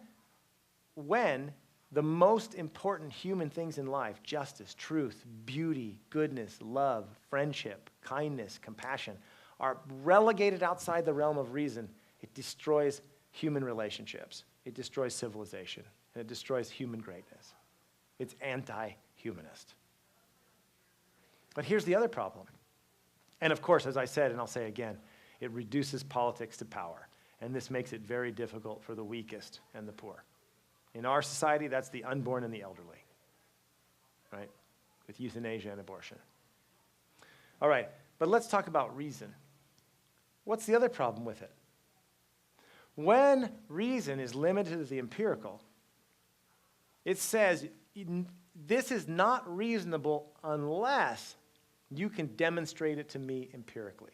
the most important human things in life, justice, truth, beauty, goodness, love, friendship, kindness, compassion, are relegated outside the realm of reason, it destroys human relationships. It destroys civilization. And it destroys human greatness. It's anti-humanist. But here's the other problem. And of course, as I said, and I'll say again, it reduces politics to power. And this makes it very difficult for the weakest and the poor. In our society, that's the unborn and the elderly, right? With euthanasia and abortion. All right, but let's talk about reason. What's the other problem with it? When reason is limited to the empirical, it says this is not reasonable unless you can demonstrate it to me empirically.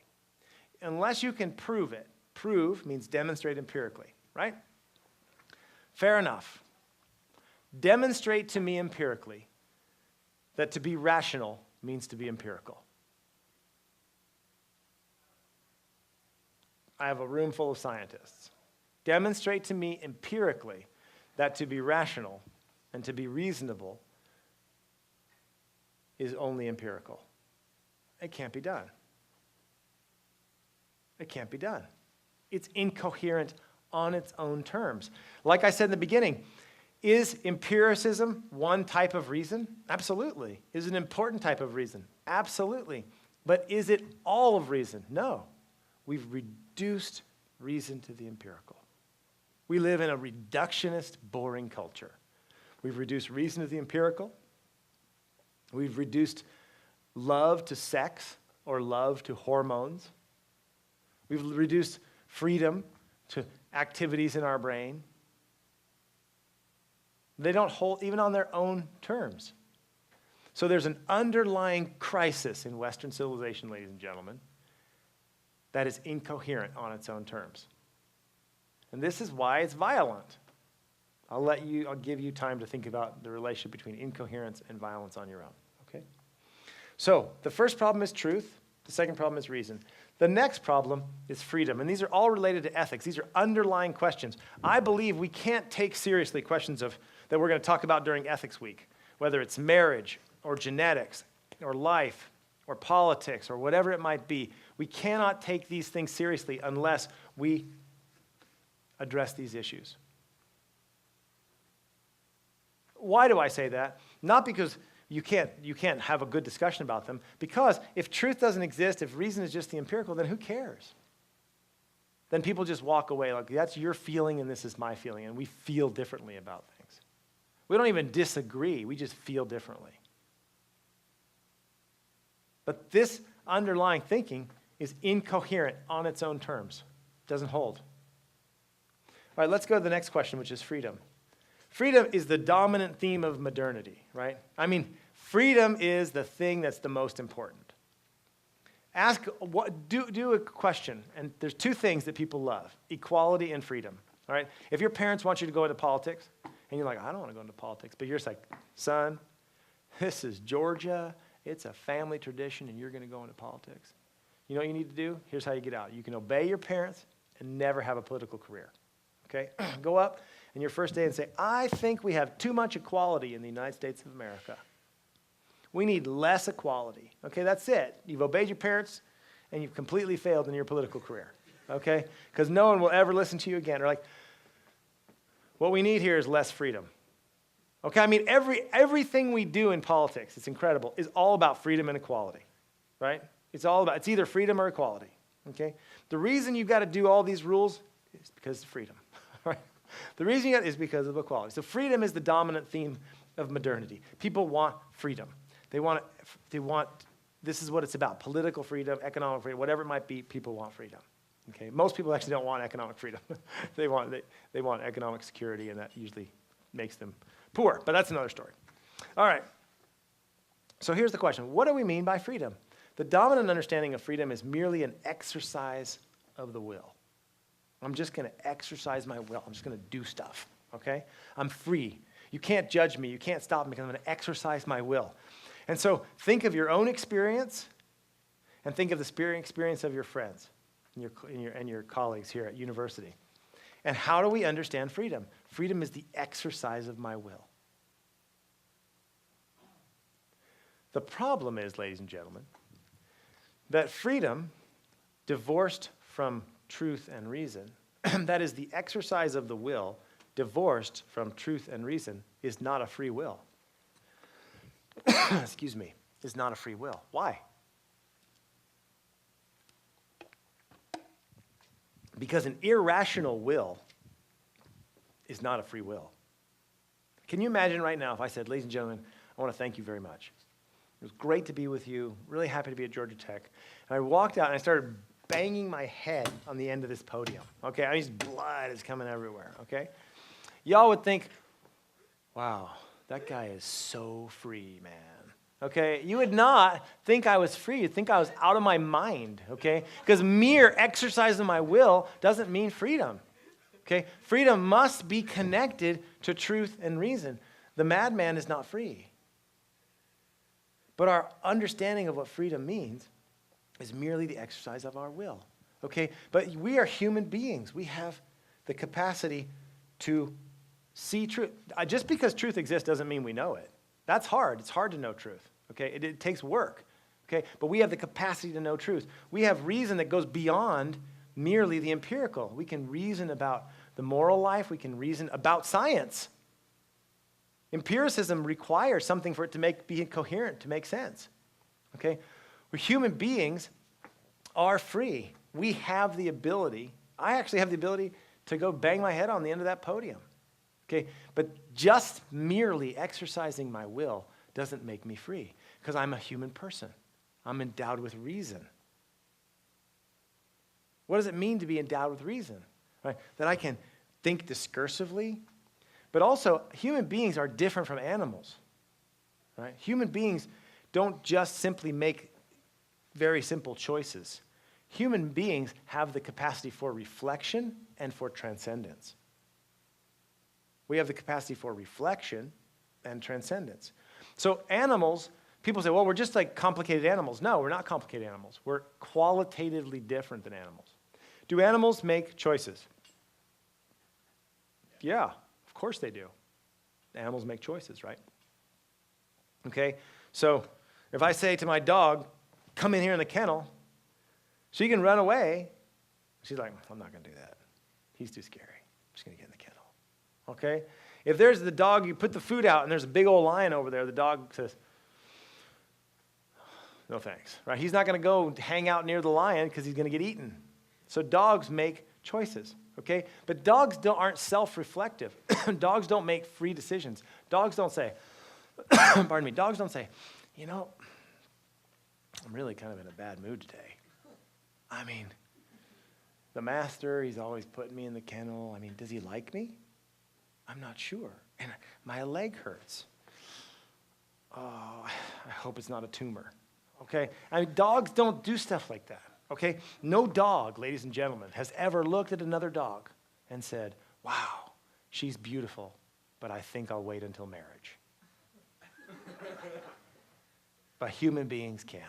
Unless you can prove it. Prove means demonstrate empirically, right? Fair enough. Demonstrate to me empirically that to be rational means to be empirical. I have a room full of scientists. Demonstrate to me empirically that to be rational and to be reasonable is only empirical. It can't be done. It can't be done. It's incoherent on its own terms. Like I said in the beginning, is empiricism one type of reason? Absolutely. Is it an important type of reason? Absolutely. But is it all of reason? No. We've reduced reason to the empirical. We live in a reductionist, boring culture. We've reduced reason to the empirical. We've reduced love to sex or love to hormones. We've reduced freedom to activities in our brain. They don't hold even on their own terms. So there's an underlying crisis in Western civilization, ladies and gentlemen, that is incoherent on its own terms. And this is why it's violent. I'll give you time to think about the relationship between incoherence and violence on your own, okay? So the first problem is truth. The second problem is reason. The next problem is freedom. And these are all related to ethics. These are underlying questions. I believe we can't take seriously questions that we're going to talk about during Ethics Week, whether it's marriage or genetics or life or politics or whatever it might be. We cannot take these things seriously unless we address these issues. Why do I say that? Not because you can't have a good discussion about them, because if truth doesn't exist, if reason is just the empirical, then who cares? Then people just walk away like, that's your feeling and this is my feeling, and we feel differently about things. We don't even disagree, we just feel differently. But this underlying thinking is incoherent on its own terms. It doesn't hold. All right, let's go to the next question, which is freedom. Freedom is the dominant theme of modernity, right? I mean, freedom is the thing that's the most important. Do a question, and there's two things that people love, equality and freedom, all right? If your parents want you to go into politics, and you're like, I don't want to go into politics, but you're just like, son, this is Georgia, it's a family tradition, and you're going to go into politics. You know what you need to do? Here's how you get out. You can obey your parents and never have a political career, okay? Go up in your first day and say, I think we have too much equality in the United States of America. We need less equality. Okay, that's it. You've obeyed your parents, and you've completely failed in your political career. Okay? Because no one will ever listen to you again. Or like, what we need here is less freedom. Okay, I mean, everything we do in politics, it's incredible, is all about freedom and equality. Right? It's either freedom or equality. Okay? The reason you've got to do all these rules is because of freedom. Right? The reason you got is because of equality. So freedom is the dominant theme of modernity. People want freedom. They want, this is what it's about, political freedom, economic freedom, whatever it might be, people want freedom. Okay? Most people actually don't want economic freedom. They want economic security, and that usually makes them poor, but that's another story. All right. So here's the question. What do we mean by freedom? The dominant understanding of freedom is merely an exercise of the will. I'm just going to exercise my will. I'm just going to do stuff, okay? I'm free. You can't judge me. You can't stop me because I'm going to exercise my will. And so think of your own experience and think of the experience of your friends and your colleagues here at university. And how do we understand freedom? Freedom is the exercise of my will. The problem is, ladies and gentlemen, that freedom, divorced from truth and reason, that is the exercise of the will, divorced from truth and reason, is not a free will. Excuse me, is not a free will. Why? Because an irrational will is not a free will. Can you imagine right now if I said, ladies and gentlemen, I want to thank you very much. It was great to be with you, really happy to be at Georgia Tech. And I walked out and I started banging my head on the end of this podium, okay? I mean, just blood is coming everywhere, okay? Y'all would think, wow, that guy is so free, man. Okay, you would not think I was free. You'd think I was out of my mind, okay? Because mere exercise of my will doesn't mean freedom, okay? Freedom must be connected to truth and reason. The madman is not free. But our understanding of what freedom means is merely the exercise of our will, okay? But we are human beings. We have the capacity to see truth. Just because truth exists doesn't mean we know it. That's hard. It's hard to know truth, okay? It takes work, okay? But we have the capacity to know truth. We have reason that goes beyond merely the empirical. We can reason about the moral life. We can reason about science. Empiricism requires something for it to be coherent, to make sense, okay? We're human beings are free. We have the ability. I actually have the ability to go bang my head on the end of that podium. Okay, but just merely exercising my will doesn't make me free because I'm a human person. I'm endowed with reason. What does it mean to be endowed with reason? Right? That I can think discursively, but also human beings are different from animals. Right? Human beings don't just simply make very simple choices. Human beings have the capacity for reflection and for transcendence. We have the capacity for reflection and transcendence. So animals, people say, well, we're just like complicated animals. No, we're not complicated animals. We're qualitatively different than animals. Do animals make choices? Yeah, of course they do. Animals make choices, right? Okay, so if I say to my dog, come in here in the kennel, she can run away. She's like, I'm not going to do that. He's too scary. I'm just going to get in the kennel. Okay? If there's the dog, you put the food out and there's a big old lion over there, the dog says, no thanks, right? He's not going to go hang out near the lion because he's going to get eaten. So dogs make choices, okay? But dogs aren't self-reflective. Dogs don't make free decisions. Dogs don't say, pardon me, dogs don't say, you know, I'm really kind of in a bad mood today. I mean, the master, he's always putting me in the kennel. I mean, does he like me? I'm not sure. And my leg hurts. Oh, I hope it's not a tumor. Okay? I mean, dogs don't do stuff like that. Okay? No dog, ladies and gentlemen, has ever looked at another dog and said, wow, she's beautiful, but I think I'll wait until marriage. But human beings can.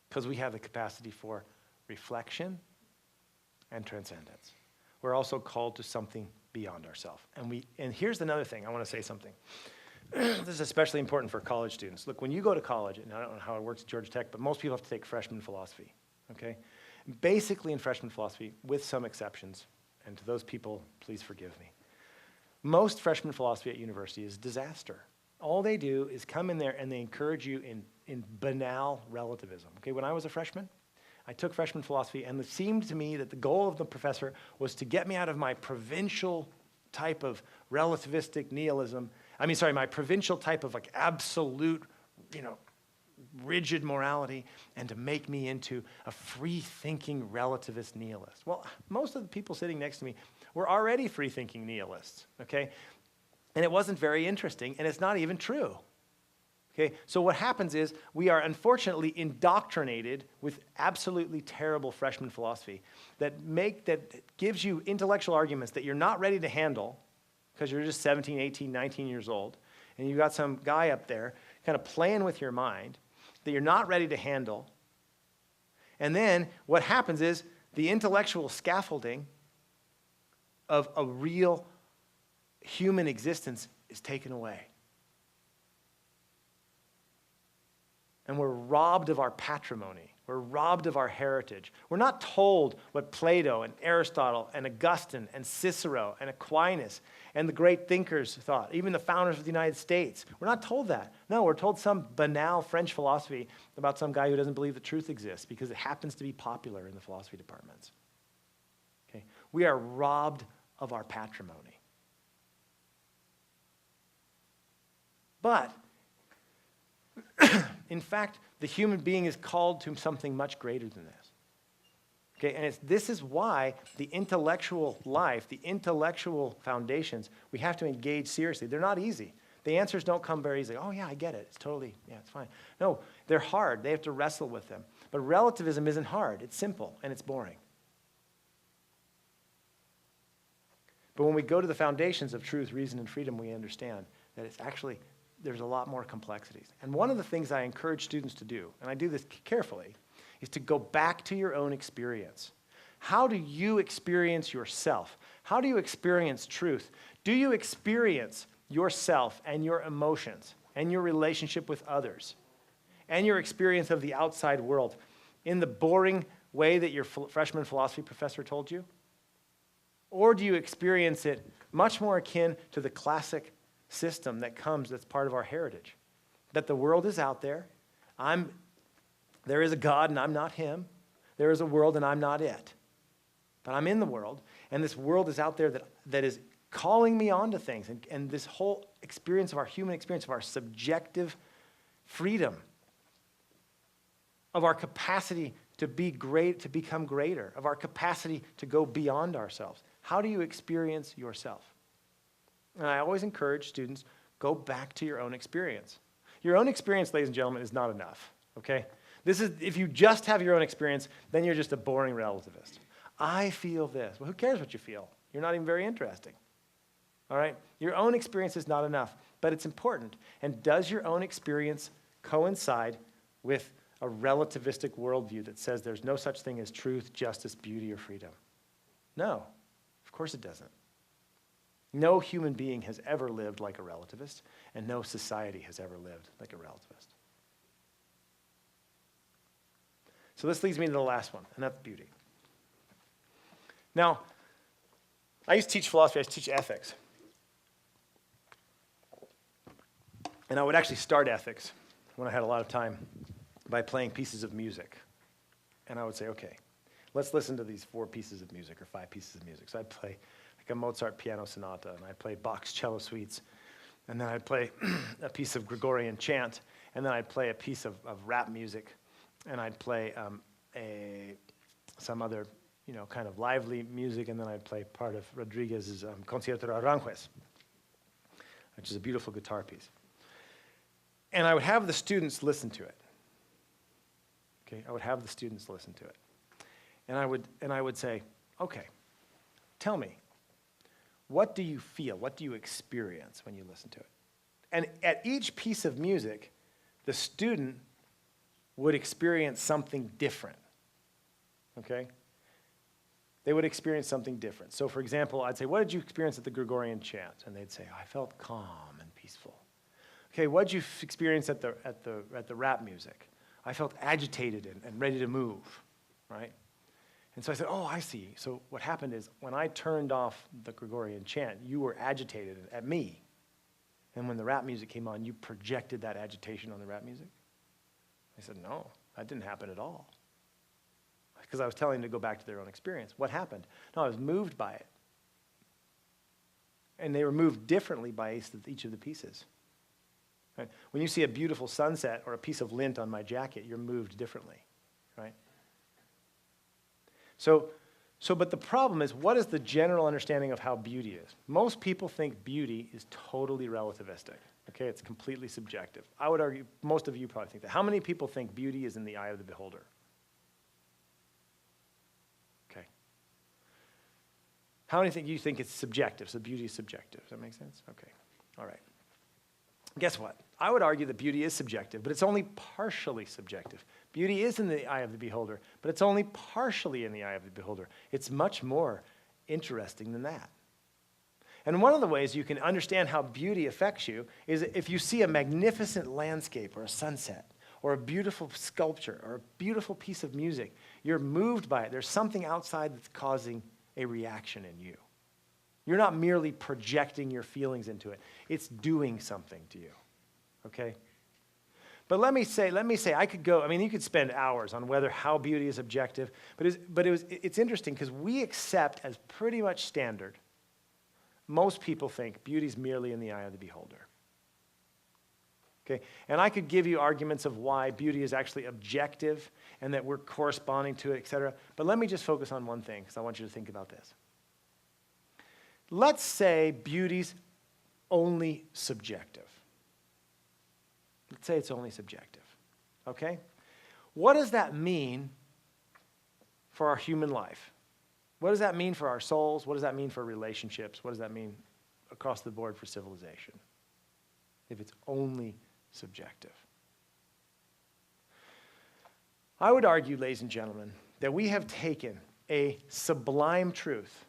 Because we have the capacity for reflection and transcendence. We're also called to something beyond ourselves. And here's another thing. I want to say something. This is especially important for college students. Look, when you go to college, and I don't know how it works at Georgia Tech, but most people have to take freshman philosophy, okay? Basically in freshman philosophy, with some exceptions, and to those people, please forgive me. Most freshman philosophy at university is disaster. All they do is come in there and they encourage you in banal relativism. Okay, when I was a freshman, I took freshman philosophy, and it seemed to me that the goal of the professor was to get me out of my provincial type of relativistic nihilism. My provincial type of like absolute, rigid morality, and to make me into a free-thinking relativist nihilist. Well, most of the people sitting next to me were already free-thinking nihilists, okay? And it wasn't very interesting, and it's not even true. Okay, so what happens is we are unfortunately indoctrinated with absolutely terrible freshman philosophy that gives you intellectual arguments that you're not ready to handle because you're just 17, 18, 19 years old, and you've got some guy up there kind of playing with your mind that you're not ready to handle. And then what happens is the intellectual scaffolding of a real human existence is taken away. And we're robbed of our patrimony. We're robbed of our heritage. We're not told what Plato and Aristotle and Augustine and Cicero and Aquinas and the great thinkers thought, even the founders of the United States. We're not told that. No, we're told some banal French philosophy about some guy who doesn't believe that truth exists because it happens to be popular in the philosophy departments. Okay? We are robbed of our patrimony. But in fact, the human being is called to something much greater than this. Okay, and this is why the intellectual life, the intellectual foundations, we have to engage seriously. They're not easy. The answers don't come very easily. Oh yeah, I get it. It's totally, yeah, it's fine. No, they're hard. They have to wrestle with them. But relativism isn't hard. It's simple and it's boring. But when we go to the foundations of truth, reason, and freedom, we understand that it's actually, there's a lot more complexities. And one of the things I encourage students to do, and I do this carefully, is to go back to your own experience. How do you experience yourself? How do you experience truth? Do you experience yourself and your emotions and your relationship with others and your experience of the outside world in the boring way that your freshman philosophy professor told you? Or do you experience it much more akin to the classic system that's part of our heritage? That the world is out there. There is a God and I'm not him. There is a world and I'm not it. But I'm in the world, and this world is out there that is calling me onto things. And this whole experience of our human experience, of our subjective freedom, of our capacity to be great, to become greater, of our capacity to go beyond ourselves. How do you experience yourself? And I always encourage students, go back to your own experience. Your own experience, ladies and gentlemen, is not enough, okay? If you just have your own experience, then you're just a boring relativist. I feel this. Well, who cares what you feel? You're not even very interesting, all right? Your own experience is not enough, but it's important. And does your own experience coincide with a relativistic worldview that says there's no such thing as truth, justice, beauty, or freedom? No, of course it doesn't. No human being has ever lived like a relativist, and no society has ever lived like a relativist. So this leads me to the last one, and that's beauty. Now, I used to teach philosophy, I used to teach ethics. And I would actually start ethics when I had a lot of time by playing pieces of music. And I would say, okay, let's listen to these 4 pieces of music or 5 pieces of music. So I'd play like a Mozart piano sonata, and I'd play Bach's cello suites, and then I'd play a piece of Gregorian chant, and then I'd play a piece of rap music, and I'd play some other, kind of lively music, and then I'd play part of Rodriguez's Concierto de Aranjuez, which is a beautiful guitar piece. And I would have the students listen to it. Okay, I would have the students listen to it. And I would say, okay, tell me, what do you feel? What do you experience when you listen to it? And at each piece of music, the student would experience something different, okay? They would experience something different. So for example, I'd say, what did you experience at the Gregorian chant? And they'd say, I felt calm and peaceful. Okay, what did you experience at the rap music? I felt agitated and ready to move, right? And so I said, oh, I see. So what happened is when I turned off the Gregorian chant, you were agitated at me. And when the rap music came on, you projected that agitation on the rap music? I said, no, that didn't happen at all. Because I was telling them to go back to their own experience. What happened? No, I was moved by it. And they were moved differently by each of the pieces. Right? When you see a beautiful sunset or a piece of lint on my jacket, you're moved differently, right? But the problem is, what is the general understanding of how beauty is? Most people think beauty is totally relativistic. Okay, it's completely subjective. I would argue, most of you probably think that. How many people think beauty is in the eye of the beholder? Okay. How many think you think it's subjective? So beauty is subjective. Does that make sense? Okay. All right. Guess what? I would argue that beauty is subjective, but it's only partially subjective. Beauty is in the eye of the beholder, but it's only partially in the eye of the beholder. It's much more interesting than that. And one of the ways you can understand how beauty affects you is if you see a magnificent landscape or a sunset or a beautiful sculpture or a beautiful piece of music, you're moved by it. There's something outside that's causing a reaction in you. You're not merely projecting your feelings into it. It's doing something to you, okay? But let me say, I could go, you could spend hours on how beauty is objective, but it's interesting because we accept as pretty much standard, most people think beauty's merely in the eye of the beholder. Okay? And I could give you arguments of why beauty is actually objective and that we're corresponding to it, et cetera. But let me just focus on one thing because I want you to think about this. Let's say beauty's only subjective. Let's say it's only subjective. Okay? What does that mean for our human life? What does that mean for our souls? What does that mean for relationships? What does that mean across the board for civilization? If it's only subjective. I would argue, ladies and gentlemen, that we have taken a sublime truth,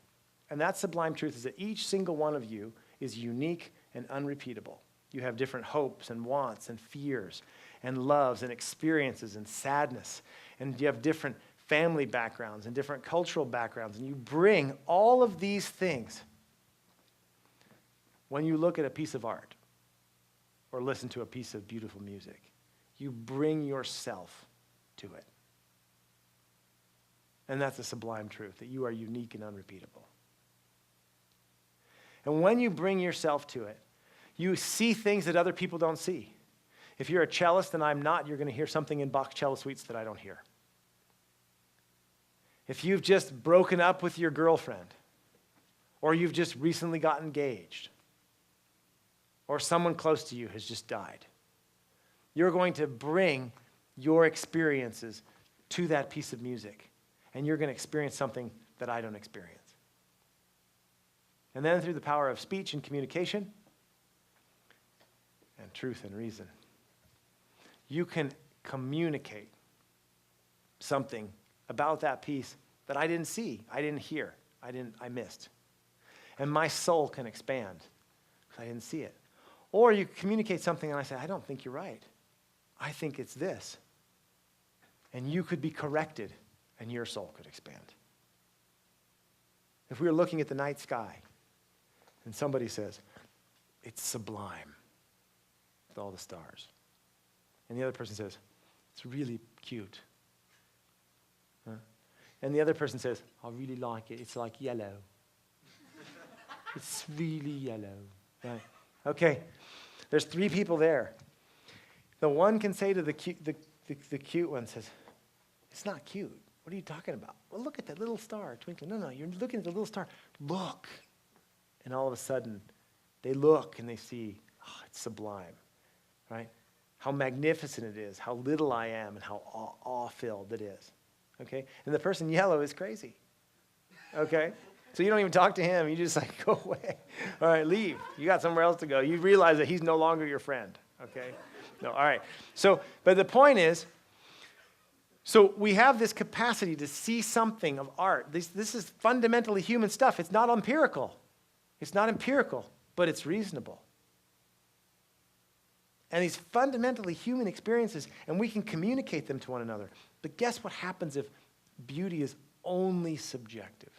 and that sublime truth is that each single one of you is unique and unrepeatable. You have different hopes and wants and fears and loves and experiences and sadness, and you have different family backgrounds and different cultural backgrounds, and you bring all of these things when you look at a piece of art or listen to a piece of beautiful music. You bring yourself to it. And that's a sublime truth, that you are unique and unrepeatable. And when you bring yourself to it, you see things that other people don't see. If you're a cellist and I'm not, you're going to hear something in Bach's cello suites that I don't hear. If you've just broken up with your girlfriend, or you've just recently got engaged, or someone close to you has just died, you're going to bring your experiences to that piece of music, and you're going to experience something that I don't experience. And then through the power of speech and communication, and truth and reason, you can communicate something about that piece that I didn't see, I didn't hear, I missed. And my soul can expand because I didn't see it. Or you communicate something and I say, I don't think you're right. I think it's this. And you could be corrected and your soul could expand. If we were looking at the night sky and somebody says, it's sublime with all the stars. And the other person says, it's really cute. Huh? And the other person says, I really like it. It's like yellow. It's really yellow. Right? Okay, there's three people there. The one can say to the cute one, says, it's not cute. What are you talking about? Well, look at that little star twinkling. No, you're looking at the little star. Look. And all of a sudden, they look and they see, oh, it's sublime, right? How magnificent it is, how little I am, and how awe-filled it is, okay? And the person in yellow is crazy, okay? So you don't even talk to him. You just like, go away. All right, leave. You got somewhere else to go. You realize that he's no longer your friend, okay? No, all right. So, but the point is, so we have this capacity to see something of art. This is fundamentally human stuff. It's not empirical. It's not empirical, but it's reasonable. And these fundamentally human experiences, and we can communicate them to one another. But guess what happens if beauty is only subjective?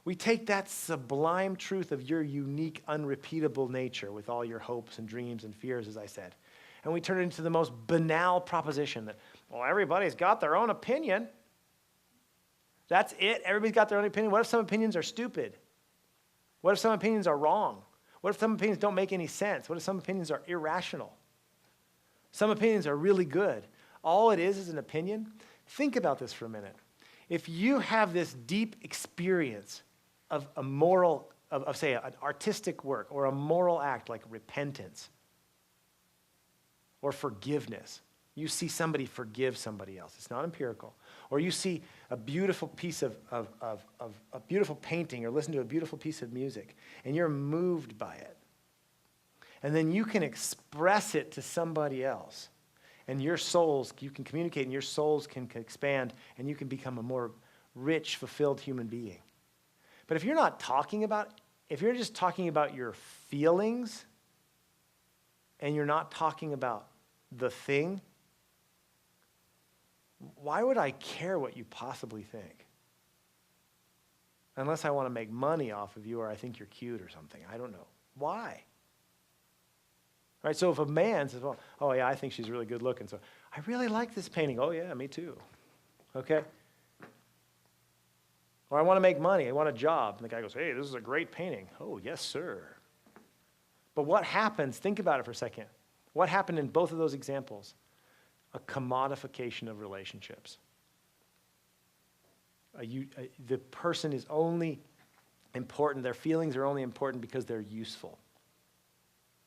We take that sublime truth of your unique, unrepeatable nature with all your hopes and dreams and fears, as I said, and we turn it into the most banal proposition that, well, everybody's got their own opinion. That's it. Everybody's got their own opinion. What if some opinions are stupid? What if some opinions are wrong? What if some opinions don't make any sense? What if some opinions are irrational? Some opinions are really good. All it is an opinion. Think about this for a minute. If you have this deep experience of a moral, of say, an artistic work or a moral act like repentance or forgiveness, you see somebody forgive somebody else. It's not empirical. Or you see a beautiful piece of a beautiful painting or listen to a beautiful piece of music, and you're moved by it. And then you can express it to somebody else. And your souls, you can communicate, and your souls can expand, and you can become a more rich, fulfilled human being. But if you're not talking about, if you're just talking about your feelings, and you're not talking about the thing, why would I care what you possibly think? Unless I want to make money off of you or I think you're cute or something. I don't know. Why? Right? So if a man says, well, oh yeah, I think she's really good looking, so I really like this painting. Oh yeah, me too. Okay? Or I want to make money. I want a job. And the guy goes, hey, this is a great painting. Oh, yes, sir. But what happens, think about it for a second. What happened in both of those examples? A commodification of relationships. The person is only important, their feelings are only important because they're useful.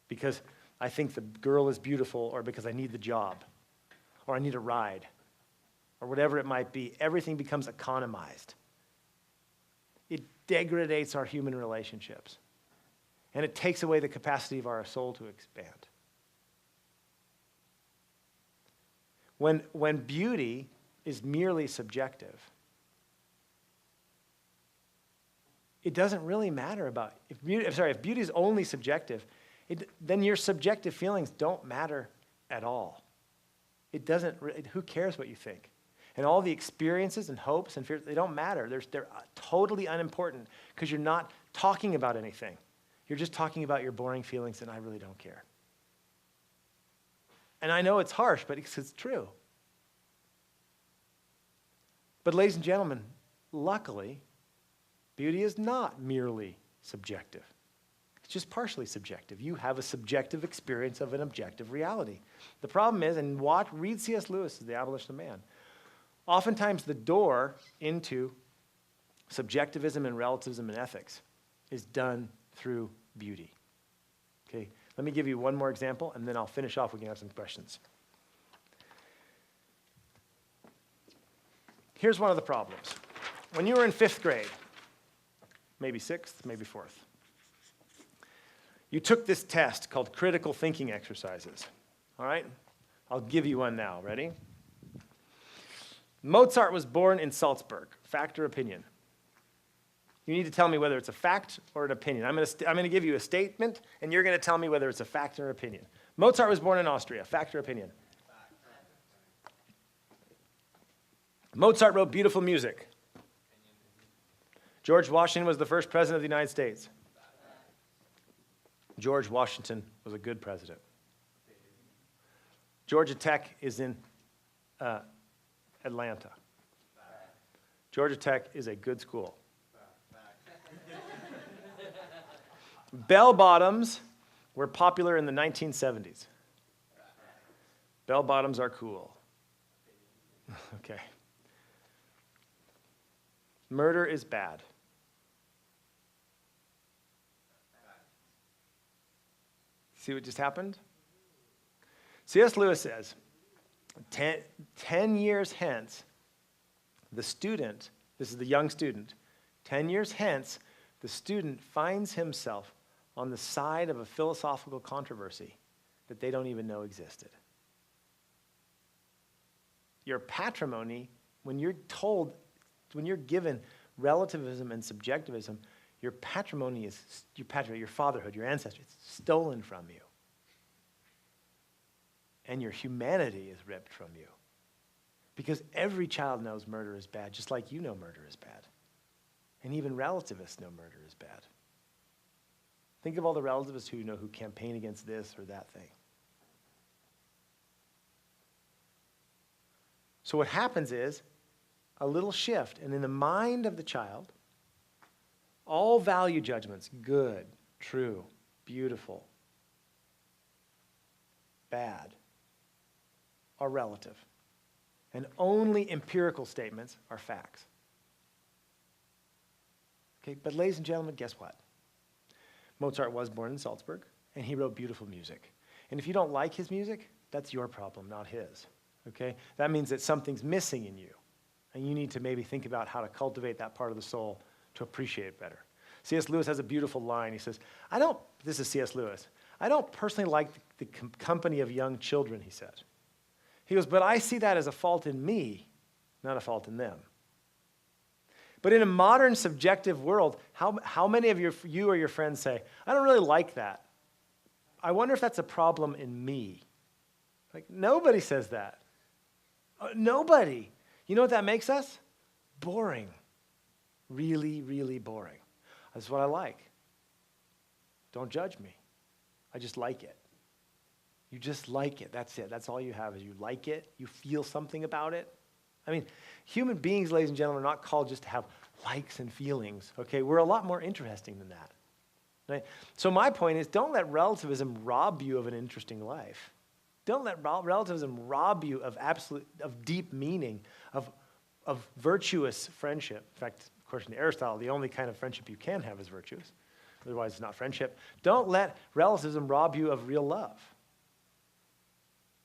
Because I think the girl is beautiful, or because I need the job, or I need a ride, or whatever it might be. Everything becomes economized. It degrades our human relationships. And it takes away the capacity of our soul to expand. When beauty is merely subjective, it doesn't really matter about, if beauty is only subjective, then your subjective feelings don't matter at all. Who cares what you think? And all the experiences and hopes and fears, they don't matter. They're totally unimportant because you're not talking about anything. You're just talking about your boring feelings, and I really don't care. And I know it's harsh, but it's true. But ladies and gentlemen, luckily, beauty is not merely subjective. It's just partially subjective. You have a subjective experience of an objective reality. The problem is, and read C.S. Lewis' The Abolition of Man. Oftentimes the door into subjectivism and relativism and ethics is done through beauty. Okay, let me give you one more example, and then I'll finish off. We can have some questions. Here's one of the problems. When you were in 5th grade, maybe 6th, maybe 4th, you took this test called critical thinking exercises. All right? I'll give you one now. Ready? Mozart was born in Salzburg. Fact or opinion? You need to tell me whether it's a fact or an opinion. I'm going to give you a statement, and you're going to tell me whether it's a fact or opinion. Mozart was born in Austria. Fact or opinion? Mozart wrote beautiful music. George Washington was the first president of the United States. George Washington was a good president. Georgia Tech is in Atlanta. Georgia Tech is a good school. Bell bottoms were popular in the 1970s. Bell bottoms are cool. Okay. Murder is bad. See what just happened? C.S. Lewis says, 10 years hence, the student, this is the young student, 10 years hence, the student finds himself on the side of a philosophical controversy that they don't even know existed. Your patrimony, when you're given relativism and subjectivism, your patrimony is, your fatherhood, your ancestry, it's stolen from you. And your humanity is ripped from you. Because every child knows murder is bad, just like you know murder is bad. And even relativists know murder is bad. Think of all the relativists who campaign against this or that thing. So what happens is a little shift, and in the mind of the child, all value judgments, good, true, beautiful, bad, are relative. And only empirical statements are facts. Okay, but ladies and gentlemen, guess what? Mozart was born in Salzburg, and he wrote beautiful music. And if you don't like his music, that's your problem, not his. Okay? That means that something's missing in you, and you need to maybe think about how to cultivate that part of the soul to appreciate it better. C.S. Lewis has a beautiful line. He says, this is C.S. Lewis, I don't personally like the company of young children, he said. He goes, but I see that as a fault in me, not a fault in them. But in a modern subjective world, how many of you or your friends say, I don't really like that. I wonder if that's a problem in me. Like, nobody says that. Nobody. You know what that makes us? Boring. Really, really boring. That's what I like. Don't judge me. I just like it. You just like it. That's it. That's all you have is you like it. You feel something about it. I mean, human beings, ladies and gentlemen, are not called just to have likes and feelings. Okay, we're a lot more interesting than that. Right? So my point is, don't let relativism rob you of an interesting life. Don't let relativism rob you of deep meaning, of virtuous friendship. In fact, according to Aristotle, the only kind of friendship you can have is virtuous. Otherwise, it's not friendship. Don't let relativism rob you of real love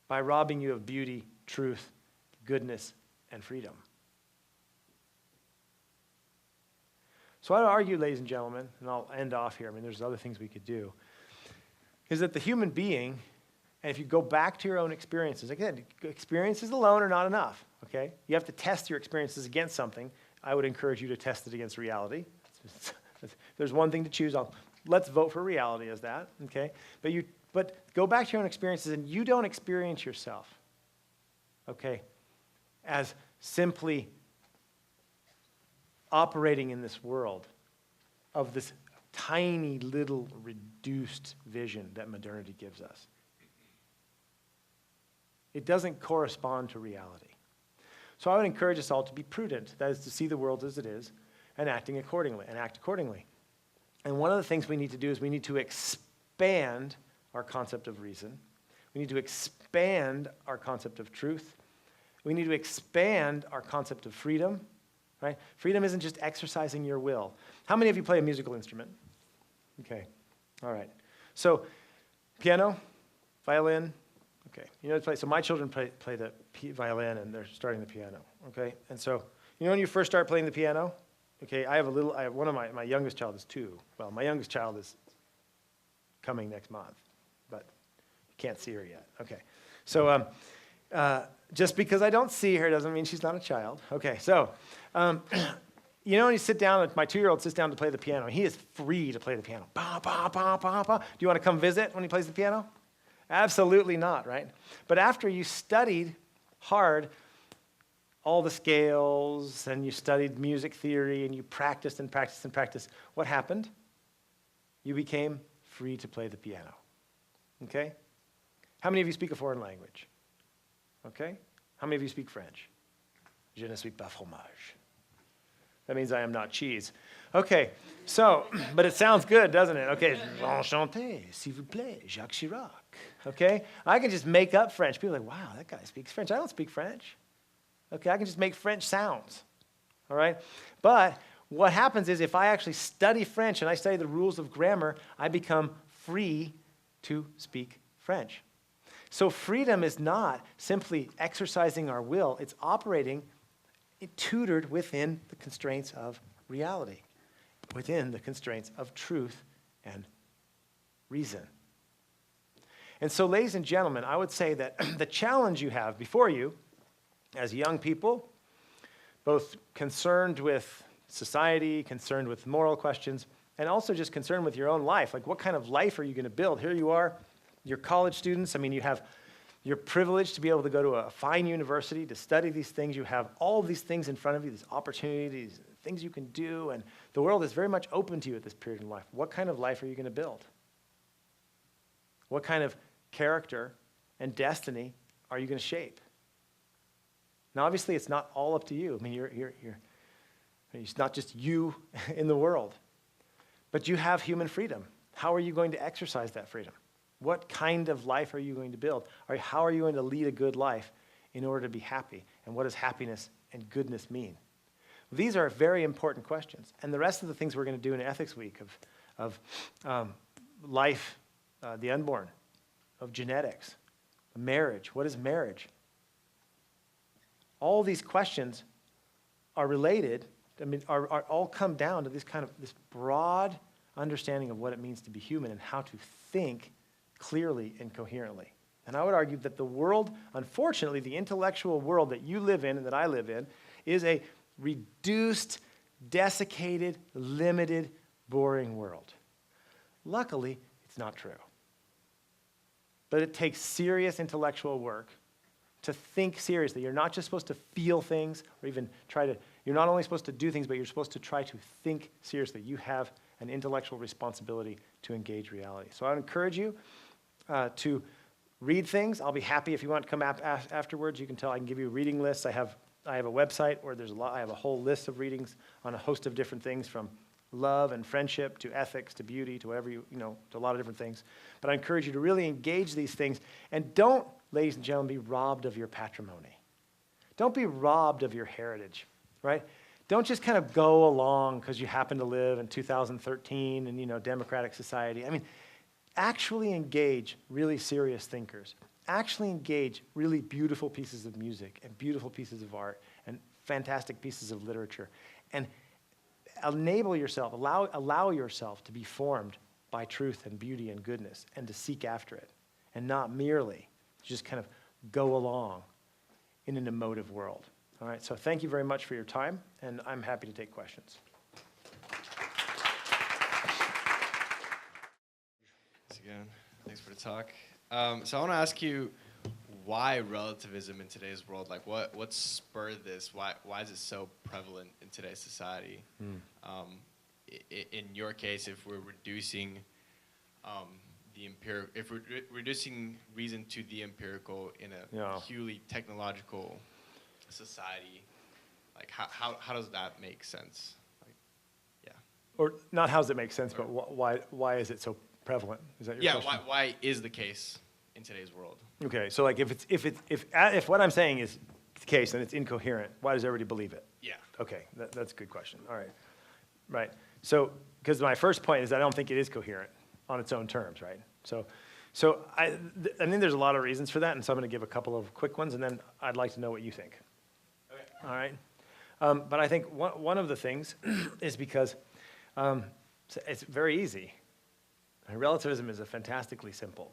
by robbing you of beauty, truth, goodness, and freedom. So I would argue, ladies and gentlemen, and I'll end off here, I mean, there's other things we could do, is that the human being, and if you go back to your own experiences, again, experiences alone are not enough, okay? You have to test your experiences against something. I would encourage you to test it against reality. There's one thing to choose. Let's vote for reality as that, okay? But go back to your own experiences, and you don't experience yourself, okay, as simply operating in this world of this tiny little reduced vision that modernity gives us. It doesn't correspond to reality. So I would encourage us all to be prudent, that is to see the world as it is and act accordingly. And one of the things we need to do is we need to expand our concept of reason. We need to expand our concept of truth. We need to expand our concept of freedom. Right? Freedom isn't just exercising your will. How many of you play a musical instrument? Okay. All right. So piano, violin. Okay. You know how to play. So my children play the violin, and they're starting the piano. Okay. And so you know when you first start playing the piano? Okay. I have one of my youngest child is 2. Well, my youngest child is coming next month, but you can't see her yet. Okay. So just because I don't see her doesn't mean she's not a child. Okay, so, you know when you sit down, my 2-year-old sits down to play the piano, he is free to play the piano. Ba, ba, ba, ba, ba. Do you want to come visit when he plays the piano? Absolutely not, right? But after you studied hard all the scales, and you studied music theory, and you practiced and practiced and practiced, what happened? You became free to play the piano, okay? How many of you speak a foreign language? Okay? How many of you speak French? Je ne suis pas fromage. That means I am not cheese. Okay, so, but it sounds good, doesn't it? Okay, enchanté, s'il vous plaît, Jacques Chirac. Okay? I can just make up French. People are like, wow, that guy speaks French. I don't speak French. Okay, I can just make French sounds. All right? But what happens is if I actually study French and I study the rules of grammar, I become free to speak French. So freedom is not simply exercising our will. It's operating tutored within the constraints of reality, within the constraints of truth and reason. And so, ladies and gentlemen, I would say that the challenge you have before you as young people, both concerned with society, concerned with moral questions, and also just concerned with your own life. Like, what kind of life are you going to build? Here you are. You're college students. I mean, you're privileged to be able to go to a fine university to study these things. You have all these things in front of you, these opportunities, things you can do, and the world is very much open to you at this period in life. What kind of life are you going to build? What kind of character and destiny are you going to shape? Now, obviously, it's not all up to you. I mean, it's not just you in the world, but you have human freedom. How are you going to exercise that freedom? What kind of life are you going to build? Or how are you going to lead a good life in order to be happy? And what does happiness and goodness mean? These are very important questions. And the rest of the things we're going to do in Ethics Week of life, the unborn, of genetics, marriage. What is marriage? All these questions are related, are all come down to this broad understanding of what it means to be human and how to think clearly and coherently. And I would argue that the world, unfortunately, the intellectual world that you live in and that I live in, is a reduced, desiccated, limited, boring world. Luckily, it's not true. But it takes serious intellectual work to think seriously. You're not just supposed to feel things or even you're not only supposed to do things, but you're supposed to try to think seriously. You have an intellectual responsibility to engage reality. So I would encourage you to read things. I'll be happy if you want to come afterwards. You can tell I can give you reading lists. I have a website where I have a whole list of readings on a host of different things from love and friendship to ethics to beauty to whatever to a lot of different things. But I encourage you to really engage these things. And don't, ladies and gentlemen, be robbed of your patrimony. Don't be robbed of your heritage, right? Don't just kind of go along because you happen to live in 2013 and, democratic society. I mean, actually engage really serious thinkers. Actually engage really beautiful pieces of music and beautiful pieces of art and fantastic pieces of literature. And enable yourself, allow yourself to be formed by truth and beauty and goodness and to seek after it and not merely just kind of go along in an emotive world. All right, so thank you very much for your time, and I'm happy to take questions. Thanks again. Thanks for the talk. So I want to ask you, why relativism in today's world? Like, what spurred this? Why is it so prevalent in today's society? In your case, if we're reducing reducing reason to the empirical in a purely technological society, like how does that make sense? Like, yeah. Or not how does it make sense, but why is it so prevalent? Is that your question? Why is the case in today's world? Okay, so like if what I'm saying is the case and it's incoherent, why does everybody believe it? Yeah. Okay, that's a good question. All right, right. So because my first point is I don't think it is coherent on its own terms, right? So I think there's a lot of reasons for that, and so I'm going to give a couple of quick ones, and then I'd like to know what you think. Okay. All right. But I think one of the things is because it's very easy. Relativism is fantastically simple.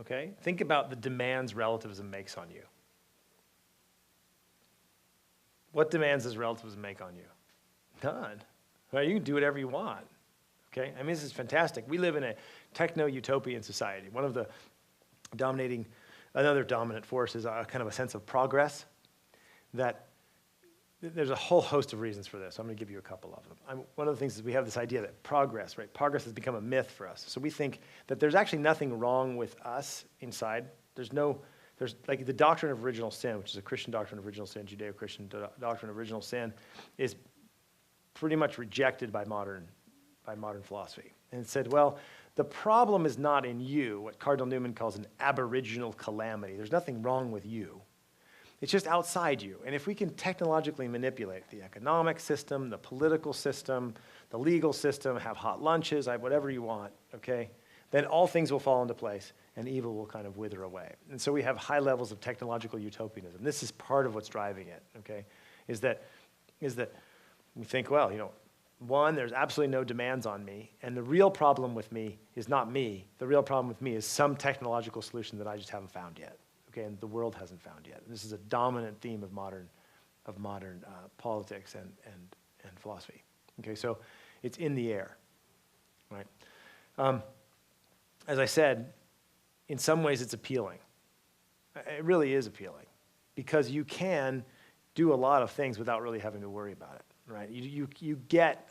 Okay? Think about the demands relativism makes on you. What demands does relativism make on you? None. Right? You can do whatever you want. Okay? I mean, this is fantastic. We live in a techno-utopian society. One of the another dominant force is a kind of a sense of progress. That there's a whole host of reasons for this. I'm going to give you a couple of them. One of the things is we have this idea that progress, right? Progress has become a myth for us. So we think that there's actually nothing wrong with us inside. There's like the doctrine of original sin, which is a Christian doctrine of original sin, Judeo-Christian doctrine of original sin, is pretty much rejected by modern philosophy. And it said, well, the problem is not in you, what Cardinal Newman calls an aboriginal calamity. There's nothing wrong with you. It's just outside you. And if we can technologically manipulate the economic system, the political system, the legal system, have hot lunches, whatever you want, okay, then all things will fall into place and evil will kind of wither away. And so we have high levels of technological utopianism. This is part of what's driving it, okay, is that we think, well, one, there's absolutely no demands on me, and the real problem with me is not me. The real problem with me is some technological solution that I just haven't found yet. Okay, and the world hasn't found yet. This is a dominant theme of modern politics and philosophy. Okay, so it's in the air, right? As I said, in some ways it's appealing. It really is appealing because you can do a lot of things without really having to worry about it, right? You get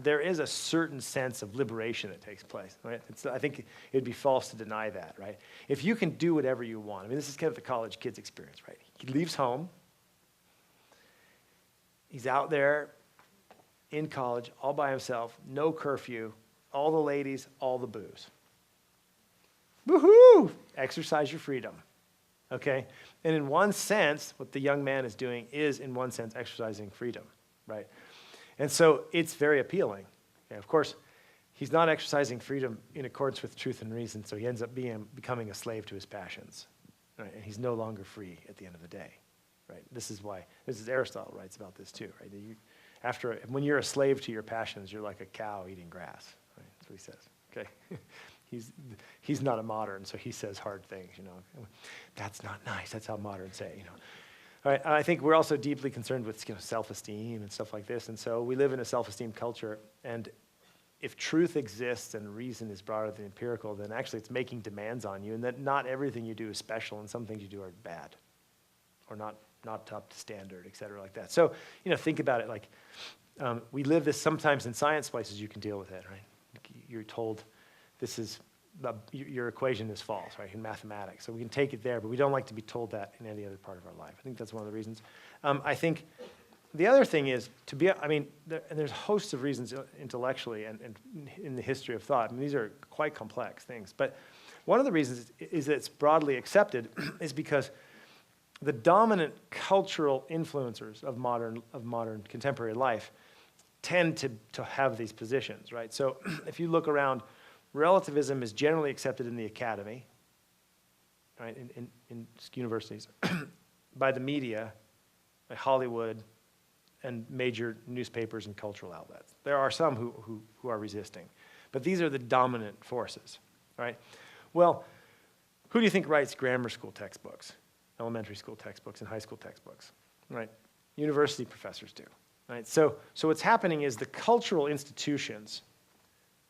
there is a certain sense of liberation that takes place, right? I think it'd be false to deny that, right? If you can do whatever you want, I mean, this is kind of the college kid's experience, right? He leaves home, he's out there in college all by himself, no curfew, all the ladies, all the booze. Woohoo! Exercise your freedom, okay? And in one sense, what the young man is doing is, in one sense, exercising freedom. Right? And so it's very appealing. Okay, of course, he's not exercising freedom in accordance with truth and reason, so he ends up becoming a slave to his passions. Right? And he's no longer free at the end of the day. Right? This is Aristotle writes about this too. Right? When you're a slave to your passions, you're like a cow eating grass. Right? That's what he says. Okay? He's not a modern, so he says hard things. That's not nice. That's how moderns say. All right, I think we're also deeply concerned with self-esteem and stuff like this, and so we live in a self-esteem culture, and if truth exists and reason is broader than empirical, then actually it's making demands on you, and that not everything you do is special, and some things you do are bad, or not up to standard, et cetera, like that. So, think about it like, we live this sometimes in science places you can deal with it, right? You're told your equation is false, right, in mathematics. So we can take it there, but we don't like to be told that in any other part of our life. I think that's one of the reasons. I think the other thing is, and there's hosts of reasons intellectually and in the history of thought. I mean, these are quite complex things. But one of the reasons is that it's broadly accepted is because the dominant cultural influencers of modern contemporary life tend to have these positions, right? So if you look around, relativism is generally accepted in the academy, right, in universities, by the media, by Hollywood, and major newspapers and cultural outlets. There are some who are resisting, but these are the dominant forces, right? Well, who do you think writes grammar school textbooks, elementary school textbooks, and high school textbooks, right? University professors do, right? So what's happening is the cultural institutions,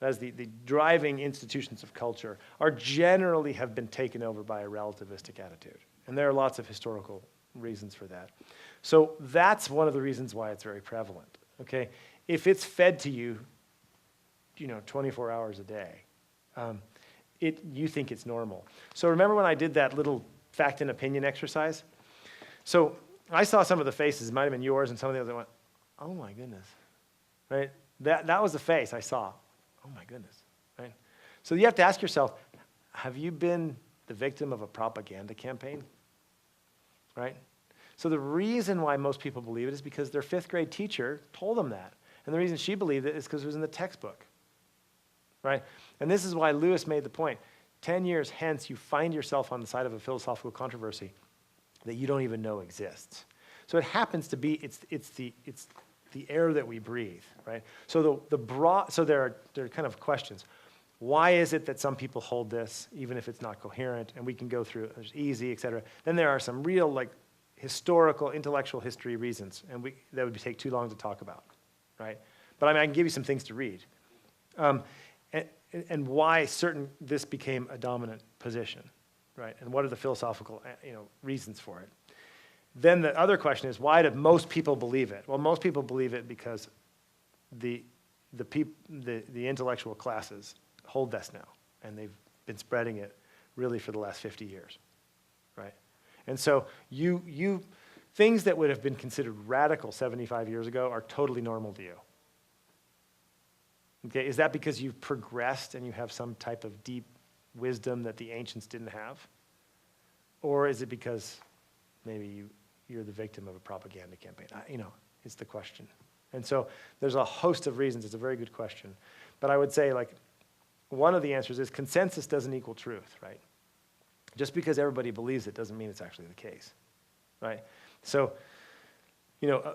as the driving institutions of culture, are generally have been taken over by a relativistic attitude. And there are lots of historical reasons for that. So that's one of the reasons why it's very prevalent, okay? If it's fed to you, 24 hours a day, you think it's normal. So remember when I did that little fact and opinion exercise? So I saw some of the faces, it might have been yours and some of the others that went, oh my goodness, right? That was the face I saw. Oh my goodness, right? So you have to ask yourself, have you been the victim of a propaganda campaign, right? So the reason why most people believe it is because their fifth grade teacher told them that. And the reason she believed it is because it was in the textbook, right? And this is why Lewis made the point. 10 years hence, you find yourself on the side of a philosophical controversy that you don't even know exists. So it happens to be, it's the air that we breathe, right? So there are kind of questions. Why is it that some people hold this, even if it's not coherent, and we can go through it, it's easy, et cetera. Then there are some real, historical, intellectual history reasons, and that would take too long to talk about, right? But I can give you some things to read. And why this became a dominant position, right? And what are the philosophical, reasons for it? Then the other question is, why do most people believe it? Well, most people believe it because the intellectual classes hold this now, and they've been spreading it really for the last 50 years, right? And so things that would have been considered radical 75 years ago are totally normal to you. Okay, is that because you've progressed and you have some type of deep wisdom that the ancients didn't have? Or is it because maybe you're the victim of a propaganda campaign? It's the question. And so there's a host of reasons. It's a very good question. But I would say, one of the answers is consensus doesn't equal truth, right? Just because everybody believes it doesn't mean it's actually the case, right? So,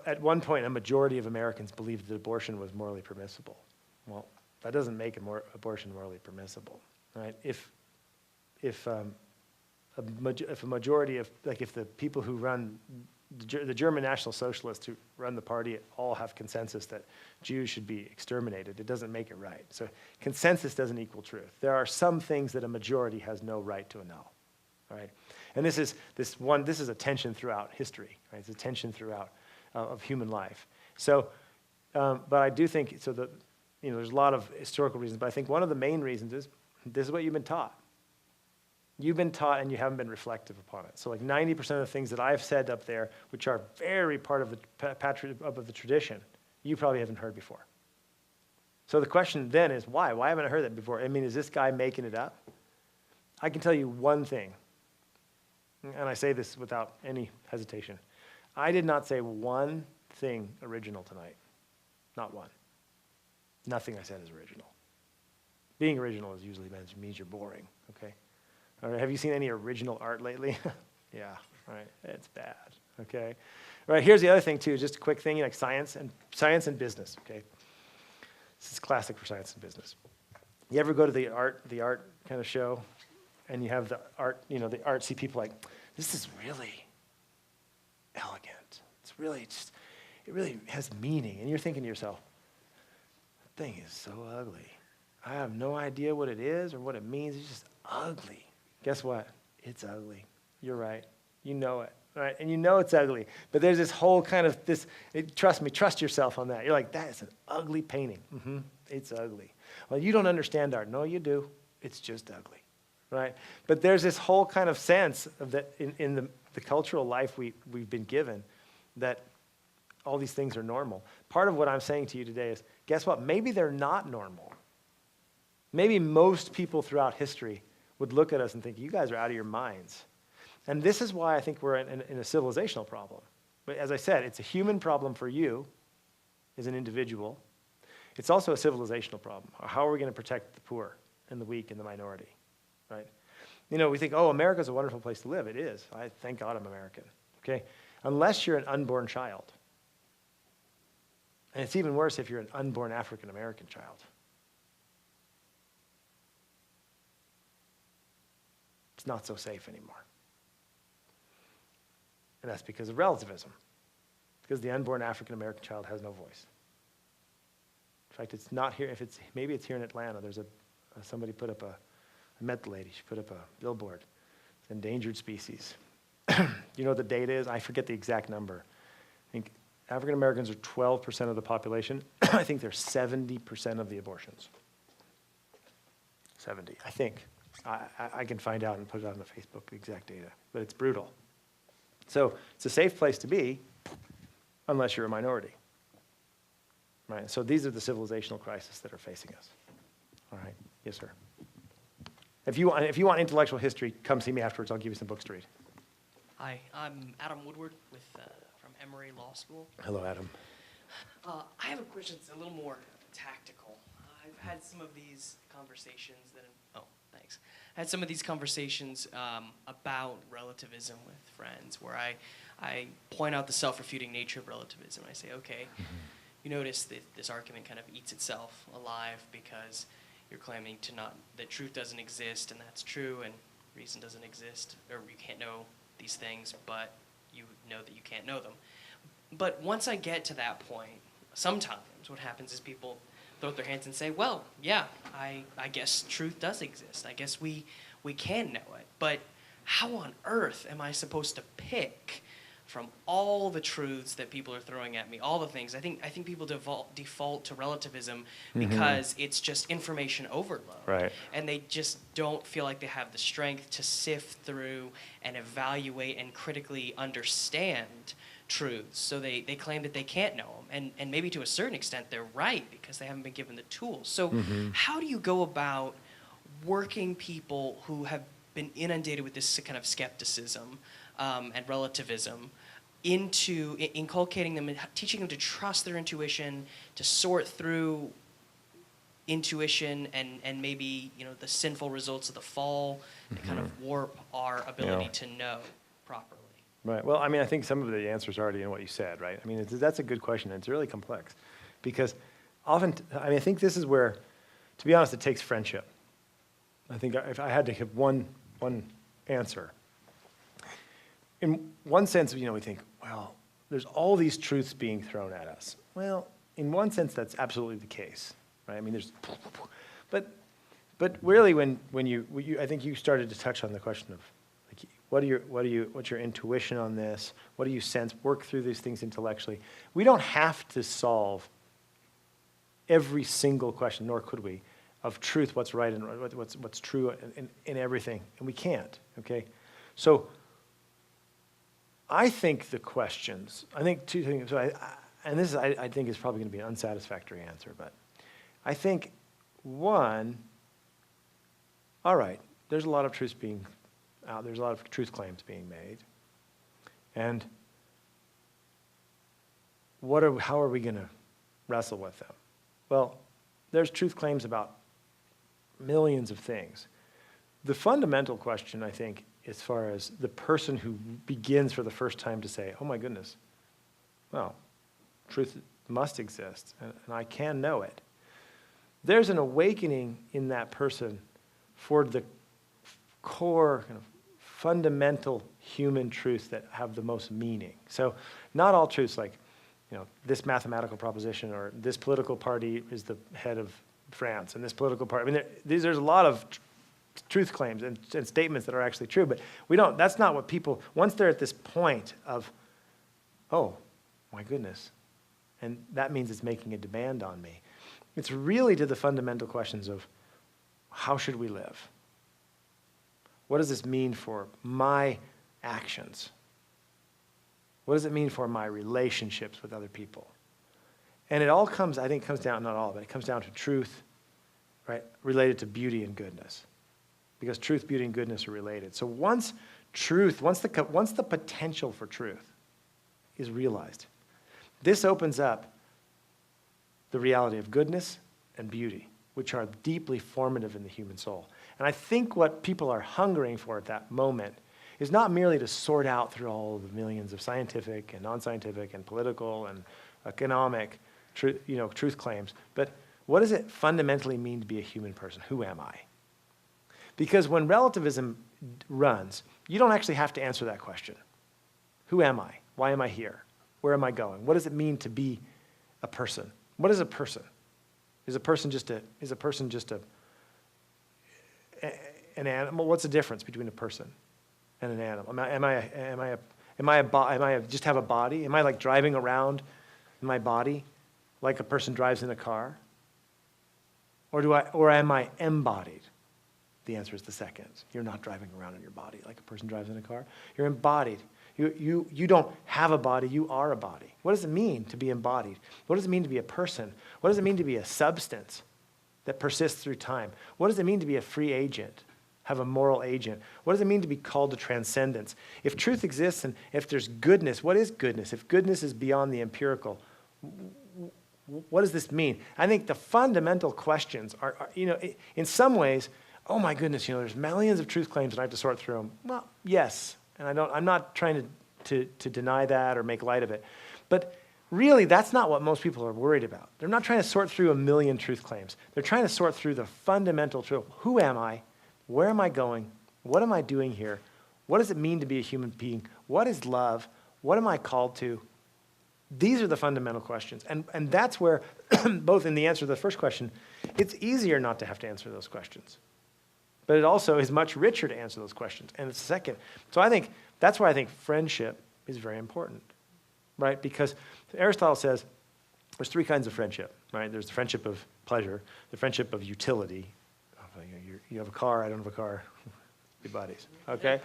at one point, a majority of Americans believed that abortion was morally permissible. Well, that doesn't make abortion morally permissible, right? If a majority of, if the people who run, the German National Socialists who run the party all have consensus that Jews should be exterminated, it doesn't make it right. So consensus doesn't equal truth. There are some things that a majority has no right to annul, right? And this is a tension throughout history, right? It's a tension throughout of human life. So, but I do think, there's a lot of historical reasons, but I think one of the main reasons is this is what you've been taught. You've been taught and you haven't been reflective upon it. So 90% of the things that I've said up there, which are very part of the tradition, you probably haven't heard before. So the question then is why? Why haven't I heard that before? Is this guy making it up? I can tell you one thing, and I say this without any hesitation. I did not say one thing original tonight. Not one. Nothing I said is original. Being original usually means you're boring, okay? All right, have you seen any original art lately? Yeah, all right, it's bad, okay? All right, here's the other thing too, just a quick thing, science and business, okay? This is classic for science and business. You ever go to the art kind of show, and you have the the artsy people this is really elegant. It's really it really has meaning, and you're thinking to yourself, that thing is so ugly. I have no idea what it is or what it means. It's just ugly. Guess what? It's ugly. You're right. You know it, right? And you know it's ugly. But there's this whole kind of trust me, trust yourself on that. You're like, that is an ugly painting. Mm-hmm. It's ugly. Well, you don't understand art. No, you do. It's just ugly, right? But there's this whole kind of sense of that in the cultural life we've been given that all these things are normal. Part of what I'm saying to you today is, guess what? Maybe they're not normal. Maybe most people throughout history would look at us and think, you guys are out of your minds. And this is why I think we're in a civilizational problem. But as I said, it's a human problem for you as an individual. It's also a civilizational problem. How are we going to protect the poor and the weak and the minority, right? You know, we think, oh, America's a wonderful place to live. It is. I thank God I'm American, okay? Unless you're an unborn child. And it's even worse if you're an unborn African-American child. It's not so safe anymore. And that's because of relativism. Because the unborn African-American child has no voice. In fact, it's not here. Maybe it's here in Atlanta. There's somebody put up I met the lady. She put up a billboard. It's endangered species. You know what the data is? I forget the exact number. I think African Americans are 12% of the population. I think they're 70% of the abortions. 70, I think. I can find out and put it on the Facebook, the exact data. But it's brutal. So it's a safe place to be unless you're a minority. Right? So these are the civilizational crises that are facing us. All right. Yes, sir. If you want intellectual history, come see me afterwards. I'll give you some books to read. Hi, I'm Adam Woodward from Emory Law School. Hello, Adam. I have a question that's a little more tactical. I've had some of these conversations thanks. I had some of these conversations about relativism with friends where I point out the self-refuting nature of relativism. I say, okay, you notice that this argument kind of eats itself alive because you're claiming that truth doesn't exist, and that's true, and reason doesn't exist, or you can't know these things, but you know that you can't know them. But once I get to that point, sometimes what happens is people throw up their hands and say, well, yeah, I guess truth does exist. I guess we can know it. But how on earth am I supposed to pick from all the truths that people are throwing at me, all the things? I think people default to relativism because it's just information overload. Right. And they just don't feel like they have the strength to sift through and evaluate and critically understand truths. So they claim that they can't know them. And maybe to a certain extent they're right because they haven't been given the tools. So how do you go about working people who have been inundated with this kind of skepticism and relativism into inculcating them and teaching them to trust their intuition, to sort through intuition and maybe the sinful results of the fall, to kind of warp our ability to know properly? Right. Well, I mean, I think some of the answers are already in what you said, right? I mean, that's a good question. And it's really complex because I think this is where, to be honest, it takes friendship. I think if I had to give one answer, in one sense, we think, well, there's all these truths being thrown at us. Well, in one sense, that's absolutely the case, right? I mean, but really, when you I think you started to touch on the question of, like, what's your intuition on this? What do you sense? Work through these things intellectually. We don't have to solve every single question, nor could we, of truth, what's right and what's true in everything, and we can't. Okay, so I think the questions. I think two things. So I think is probably going to be an unsatisfactory answer, but I think one. All right, there's a lot of truths being out. There's a lot of truth claims being made, and how are we going to wrestle with them? Well, there's truth claims about millions of things. The fundamental question, I think, as far as the person who begins for the first time to say, oh my goodness, well, truth must exist, and I can know it. There's an awakening in that person for the core kind of fundamental human truths that have the most meaning. So not all truths like, this mathematical proposition or this political party is the head of France and this political party. I mean, there's a lot of truth claims and statements that are actually true, but that's not what people, once they're at this point of, oh, my goodness, and that means it's making a demand on me. It's really to the fundamental questions of how should we live? What does this mean for my actions? What does it mean for my relationships with other people? And it all comes, I think it comes down, not all of it, it comes down to truth, right, related to beauty and goodness. Because truth, beauty, and goodness are related. So once the potential for truth is realized, this opens up the reality of goodness and beauty, which are deeply formative in the human soul. And I think what people are hungering for at that moment is not merely to sort out through all the millions of scientific and non-scientific and political and economic truth claims, but what does it fundamentally mean to be a human person? Who am I? Because when relativism runs, you don't actually have to answer that question. Who am I? Why am I here? Where am I going? What does it mean to be a person? What is a person? Is a person just an animal? What's the difference between a person and an animal? Am I just have a body? Am I like driving around in my body like a person drives in a car? Or am I embodied? The answer is the second. You're not driving around in your body like a person drives in a car. You're embodied. You don't have a body, you are a body. What does it mean to be embodied? What does it mean to be a person? What does it mean to be a substance that persists through time? What does it mean to be a free agent, have a moral agent? What does it mean to be called to transcendence? If truth exists and if there's goodness, what is goodness? If goodness is beyond the empirical, what does this mean? I think the fundamental questions are in some ways, oh my goodness, there's millions of truth claims and I have to sort through them. Well, yes, and I'm not trying to deny that or make light of it. But really, that's not what most people are worried about. They're not trying to sort through a million truth claims. They're trying to sort through the fundamental truth. Who am I? Where am I going? What am I doing here? What does it mean to be a human being? What is love? What am I called to? These are the fundamental questions. And that's where, both in the answer to the first question, it's easier not to have to answer those questions. But it also is much richer to answer those questions. And it's the second. So that's why I think friendship is very important, right? Because Aristotle says there's three kinds of friendship, right? There's the friendship of pleasure, the friendship of utility. You have a car, I don't have a car. Be buddies, okay?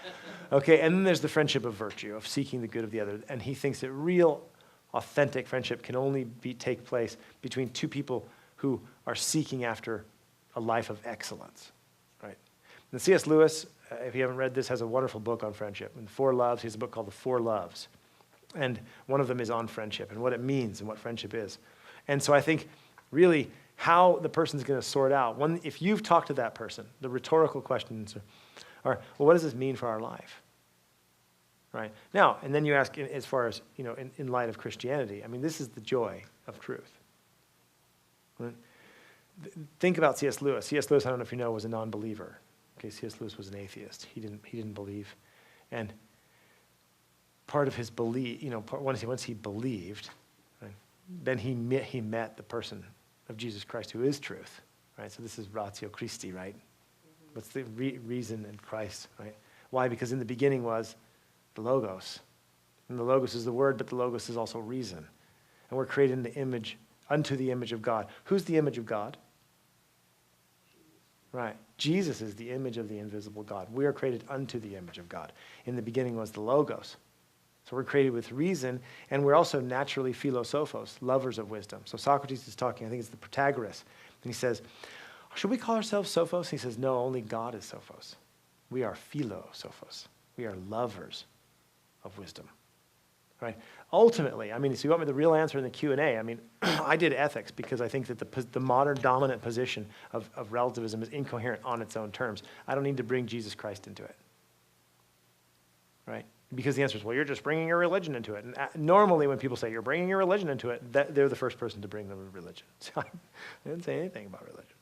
Okay, and then there's the friendship of virtue, of seeking the good of the other. And he thinks that real, authentic friendship can only take place between two people who are seeking after a life of excellence. And C.S. Lewis, if you haven't read this, has a wonderful book on friendship. In 4 Loves, he has a book called The 4 Loves. And one of them is on friendship and what it means and what friendship is. And so I think really how the person's going to sort out, if you've talked to that person, the rhetorical questions are, well, what does this mean for our life? Right? Now, and then you ask, as far as, in light of Christianity, I mean, this is the joy of truth. Right? Think about C.S. Lewis. C.S. Lewis, I don't know if you know, was a non-believer. Okay, C.S. Lewis was an atheist. He didn't believe. And part of his belief, once he believed, right, then he met the person of Jesus Christ who is truth. Right? So this is ratio Christi, right? What's the reason in Christ, right? Why? Because in the beginning was the Logos. And the Logos is the Word, but the Logos is also reason. And we're created in the image, unto the image of God. Who's the image of God? Right. Jesus is the image of the invisible God. We are created unto the image of God. In the beginning was the Logos. So we're created with reason, and we're also naturally philosophos, lovers of wisdom. So Socrates is talking, I think it's the Protagoras, and he says, should we call ourselves sophos? He says, no, only God is sophos. We are philosophos. We are lovers of wisdom. Right? Ultimately, so you want me the real answer in the Q&A, I did ethics because I think that the modern dominant position of relativism is incoherent on its own terms. I don't need to bring Jesus Christ into it. Right? Because the answer is, well, you're just bringing your religion into it. And normally when people say you're bringing your religion into it, they're the first person to bring the religion. So I didn't say anything about religion.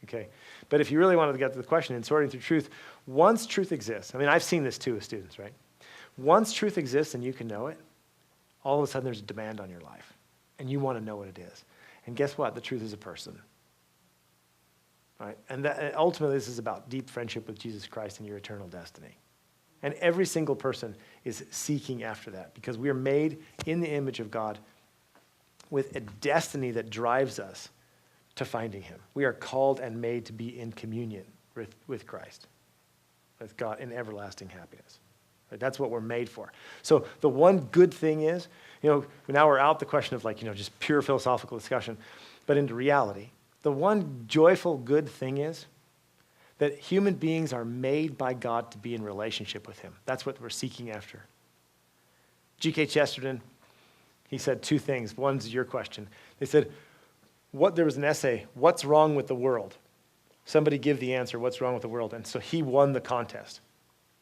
Okay? But if you really wanted to get to the question in sorting through truth, once truth exists, I've seen this too with students, right? Once truth exists and you can know it, all of a sudden there's a demand on your life. And you want to know what it is. And guess what? The truth is a person. Right? And ultimately this is about deep friendship with Jesus Christ and your eternal destiny. And every single person is seeking after that because we are made in the image of God with a destiny that drives us to finding him. We are called and made to be in communion with Christ, with God in everlasting happiness. Right? That's what we're made for. So the one good thing is, now we're out the question of just pure philosophical discussion, but into reality. The one joyful good thing is that human beings are made by God to be in relationship with him. That's what we're seeking after. G.K. Chesterton, he said two things. One's your question. They said, there was an essay, "What's wrong with the world?" Somebody give the answer, "What's wrong with the world?" And so he won the contest.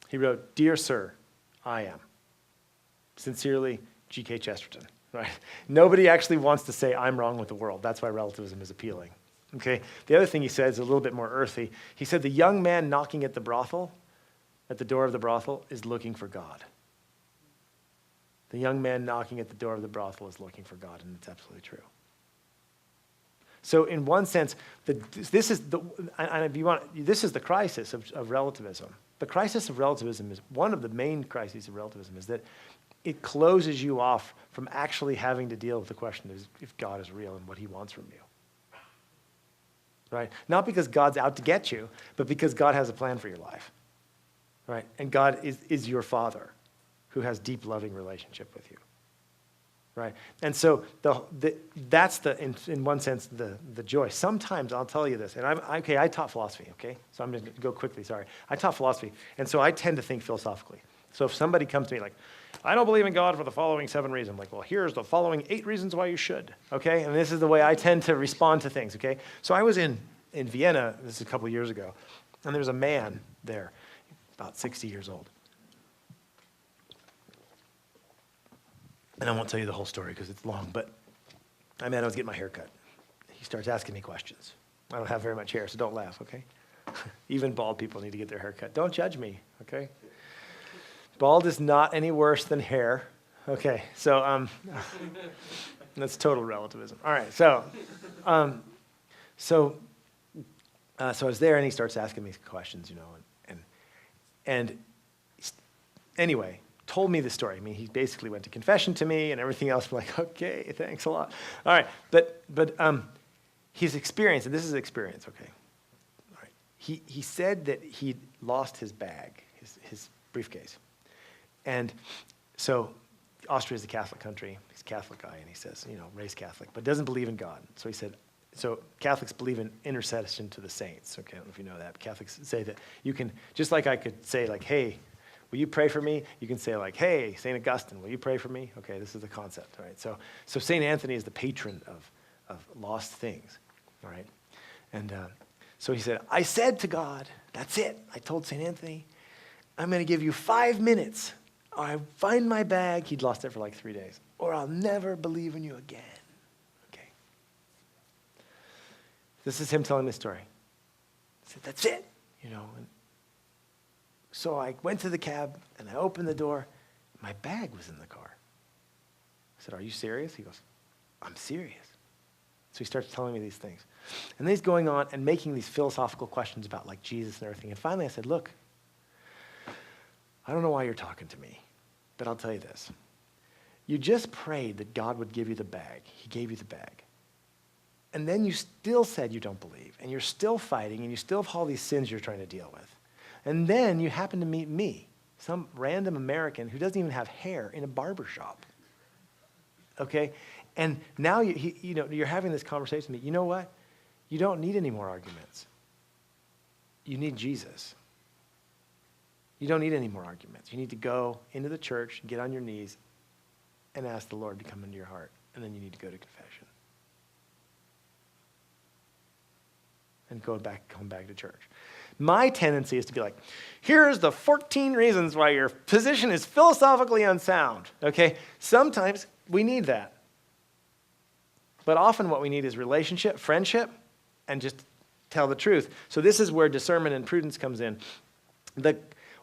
He wrote, "Dear Sir, I am. Sincerely, G.K. Chesterton." Right? Nobody actually wants to say, "I'm wrong with the world." That's why relativism is appealing. Okay? The other thing he said is a little bit more earthy. He said, the young man knocking at the door of the brothel, is looking for God. The young man knocking at the door of the brothel is looking for God, and it's absolutely true. So in one sense, this is the crisis of relativism. The crisis of relativism is one of the main crises of relativism is that it closes you off from actually having to deal with the question of if God is real and what he wants from you. Right? Not because God's out to get you, but because God has a plan for your life. Right? And God is your Father who has deep, loving relationship with you. Right? And so that's in one sense the joy. Sometimes I'll tell you this, and I taught philosophy, okay? So I'm going to go quickly, sorry. I taught philosophy, and so I tend to think philosophically. So if somebody comes to me like, "I don't believe in God for the following 7 reasons," I'm like, "Well, here's the following 8 reasons why you should," okay? And this is the way I tend to respond to things, okay? So I was in Vienna, this is a couple of years ago, and there was a man there, about 60 years old. And I won't tell you the whole story because it's long, but I was getting my hair cut. He starts asking me questions. I don't have very much hair, so don't laugh, okay? Even bald people need to get their hair cut. Don't judge me, okay? Bald is not any worse than hair. Okay, so that's total relativism. All right, so I was there, and he starts asking me questions, and anyway, told me the story. I mean, he basically went to confession to me and everything else. I'm like, okay, thanks a lot. All right, but his experience, and this is experience, okay? All right, he said that he lost his bag, his briefcase. And so Austria is a Catholic country. He's a Catholic guy, and he says, raised Catholic, but doesn't believe in God. So he said, so Catholics believe in intercession to the saints. Okay, I don't know if you know that. But Catholics say that you can, just like I could say, like, "Hey, will you pray for me?" You can say, like, "Hey, St. Augustine, will you pray for me?" Okay, this is the concept, all right? So St. Anthony is the patron of lost things, all right? And so he said, "I said to God, that's it. I told St. Anthony, I'm going to give you 5 minutes. I find my bag." He'd lost it for like 3 days. "Or I'll never believe in you again." Okay. This is him telling the story. He said, "That's it." And so I went to the cab, and I opened the door. My bag was in the car. I said, "Are you serious?" He goes, "I'm serious." So he starts telling me these things. And then he's going on and making these philosophical questions about like Jesus and everything. And finally I said, "Look, I don't know why you're talking to me, but I'll tell you this. You just prayed that God would give you the bag. He gave you the bag. And then you still said you don't believe, and you're still fighting, and you still have all these sins you're trying to deal with. And then you happen to meet me, some random American who doesn't even have hair, in a barber shop. Okay? And now you're having this conversation with me. You know what? You don't need any more arguments. You need Jesus. You don't need any more arguments. You need to go into the church, get on your knees, and ask the Lord to come into your heart. And then you need to go to confession. And come back to church. My tendency is to be like, here's the 14 reasons why your position is philosophically unsound. Okay? Sometimes we need that. But often what we need is relationship, friendship, and just tell the truth. So this is where discernment and prudence comes in.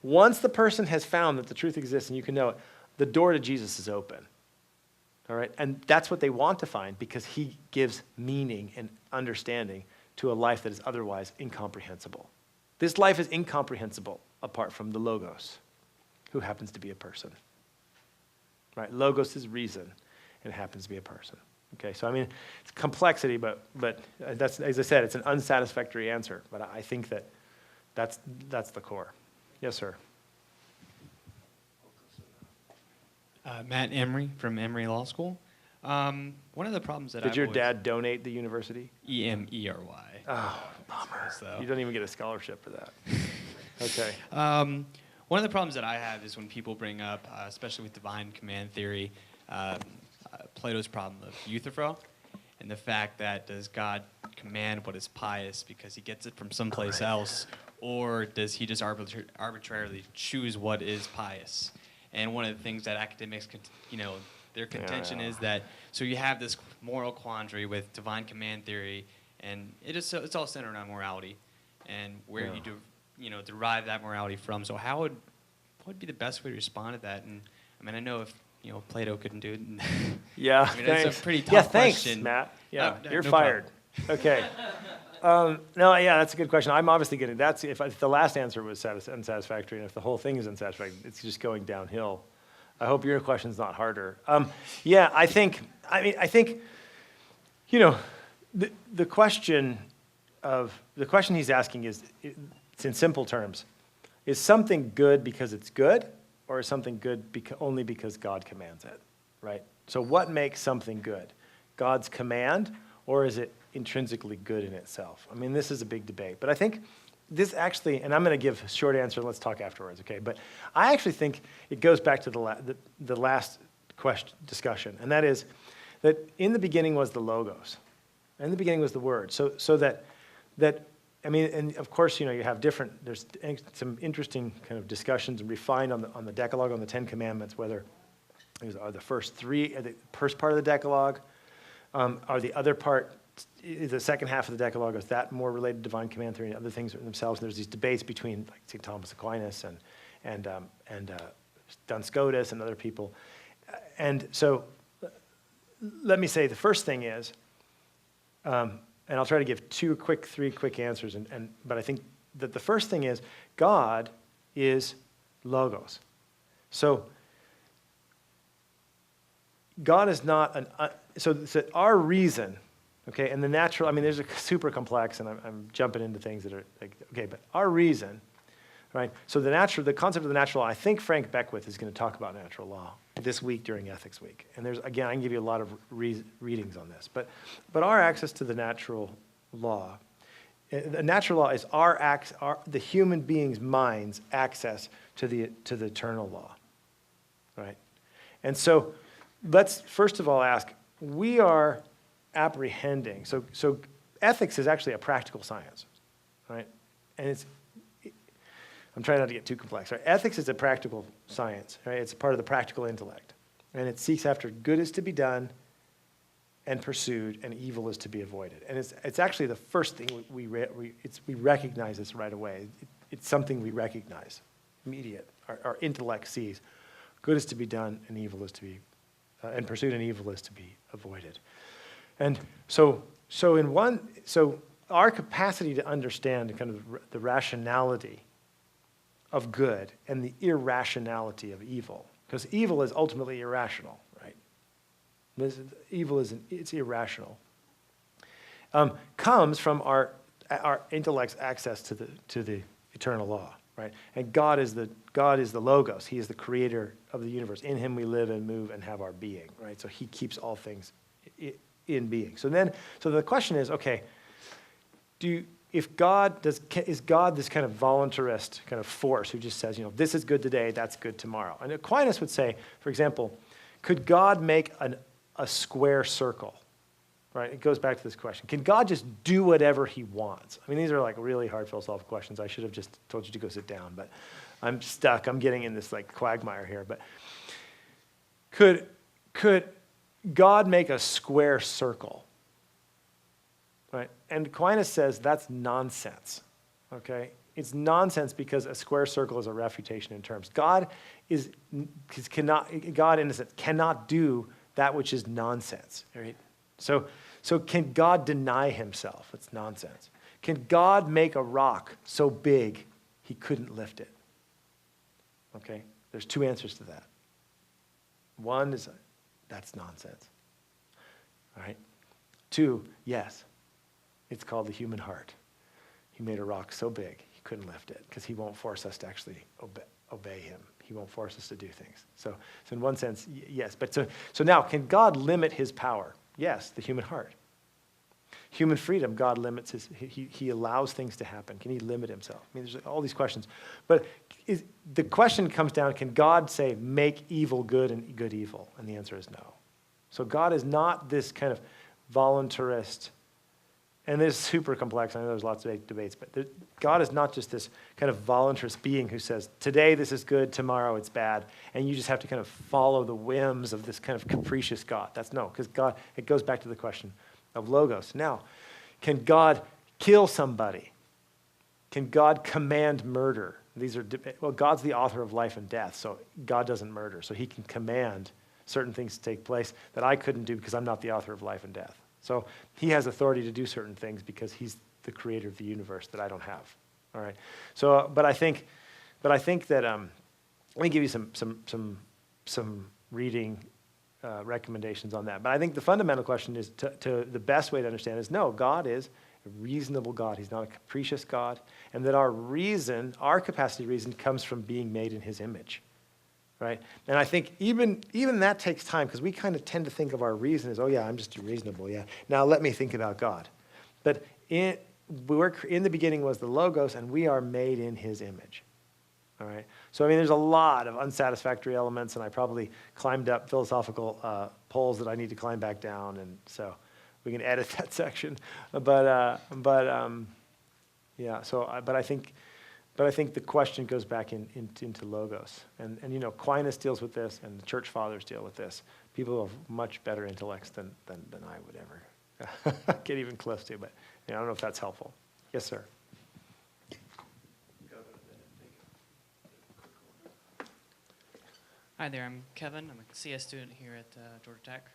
Once the person has found that the truth exists and you can know it, the door to Jesus is open. All right? And that's what they want to find because he gives meaning and understanding to a life that is otherwise incomprehensible. This life is incomprehensible apart from the Logos, who happens to be a person. Right? Logos is reason, and it happens to be a person. Okay, so I mean, it's complexity, but that's, as I said, it's an unsatisfactory answer. But I think that's the core. Yes, sir. Matt Emery from Emory Law School. One of the problems that Did your dad donate the university? Emery. Oh, bummer. So, You don't even get a scholarship for that. Okay. one of the problems that I have is when people bring up, especially with divine command theory, Plato's problem of euthyphro, and the fact that does God command what is pious because he gets it from someplace else, or does he just arbitrarily choose what is pious? And one of the things that academics, their contention is that, so you have this moral quandary with divine command theory, and it's all centered on morality, and where you derive that morality from. So what would be the best way to respond to that? And I mean, I know if Plato couldn't do it. Yeah, I mean, thanks. that's a pretty tough thanks, question. Matt. Yeah, Oh, you're no fired. Okay. No, yeah, that's a good question. I'm obviously getting that's if the last answer was unsatisfactory, and if the whole thing is unsatisfactory, it's just going downhill. I hope your question's not harder. Yeah, I think the question he's asking is, it's in simple terms, is something good because it's good, or is something good only because God commands it, right? So what makes something good? God's command, or is it intrinsically good in itself? I mean, this is a big debate. But I think this actually, and I'm going to give a short answer, let's talk afterwards, okay? But I actually think it goes back to the last discussion, and that is that in the beginning was the logos. In the beginning was the word. So that I mean, and of course, you have there's some interesting kind of discussions and refined on the Decalogue, on the Ten Commandments, whether are the first three, the first part of the Decalogue, are the other part, the second half of the Decalogue, is that more related to divine command theory and other things themselves? And there's these debates between like St. Thomas Aquinas and Duns Scotus and other people. And so let me say the first thing is, and I'll try to give three quick answers, but I think that the first thing is God is logos. So God is not so our reason, okay, and the natural, I mean, there's a super complex, and I'm jumping into things that are like, okay, but our reason, right? So the concept of the natural law, I think Frank Beckwith is going to talk about natural law this week during Ethics Week. And again, I can give you a lot of readings on this. But our access to the natural law, the natural law is the human being's mind's access to the eternal law, right? And so let's first of all ask, we are apprehending. So ethics is actually a practical science, right? And I'm trying not to get too complex. Right? Ethics is a practical science. Right? It's a part of the practical intellect. And it seeks after good is to be done and pursued, and evil is to be avoided. And it's actually the first thing we recognize this right away. It's something we recognize, immediate. Our intellect sees good is to be done and evil is to be, and pursued and evil is to be avoided. And so our capacity to understand kind of the rationality of good and the irrationality of evil, because evil is ultimately irrational, right? Evil it's irrational. Comes from our intellect's access to the eternal law, right? And God is the logos. He is the creator of the universe. In him we live and move and have our being, right? So he keeps all things in being. So the question is, okay, is God this kind of voluntarist kind of force who just says, this is good today, that's good tomorrow? And Aquinas would say, for example, could God make a square circle? Right? It goes back to this question. Can God just do whatever he wants? I mean, these are like really hard philosophical questions. I should have just told you to go sit down, but I'm stuck. I'm getting in this like quagmire here. But could God make a square circle? Right? And Aquinas says that's nonsense, okay? It's nonsense because a square circle is a refutation in terms. God in a sense, cannot do that which is nonsense, right? So can God deny himself? It's nonsense. Can God make a rock so big he couldn't lift it? Okay? There's two answers to that. One is that's nonsense. All right? Two, yes. It's called the human heart. He made a rock so big he couldn't lift it because he won't force us to actually obey him. He won't force us to do things. So in one sense, yes. But so now, can God limit his power? Yes, the human heart. Human freedom, God limits he allows things to happen. Can he limit himself? I mean, there's all these questions. But the question comes down, can God say, make evil good and good evil? And the answer is no. So God is not this kind of voluntarist, and this is super complex. I know there's lots of debates, but God is not just this kind of voluntarist being who says, today this is good, tomorrow it's bad, and you just have to kind of follow the whims of this kind of capricious God. That's no, because God, it goes back to the question of logos. Now, can God kill somebody? Can God command murder? Well, God's the author of life and death, so God doesn't murder, so he can command certain things to take place that I couldn't do because I'm not the author of life and death. So he has authority to do certain things because he's the creator of the universe that I don't have. All right. So, but I think that let me give you some reading recommendations on that. But I think the fundamental question is to the best way to understand is no, God is a reasonable God. He's not a capricious God, and that our reason, our capacity to reason, comes from being made in his image. Right? And I think even that takes time because we kind of tend to think of our reason as, oh yeah, I'm just reasonable, yeah. Now let me think about God. But in the beginning was the Logos, and we are made in his image. All right? So, I mean, there's a lot of unsatisfactory elements, and I probably climbed up philosophical poles that I need to climb back down, and so we can edit that section. But I think the question goes back into Logos. And you know, Aquinas deals with this, and the church fathers deal with this. People have much better intellects than I would ever get even close to. But I don't know if that's helpful. Yes, sir. Hi there, I'm Kevin. I'm a CS student here at Georgia Tech.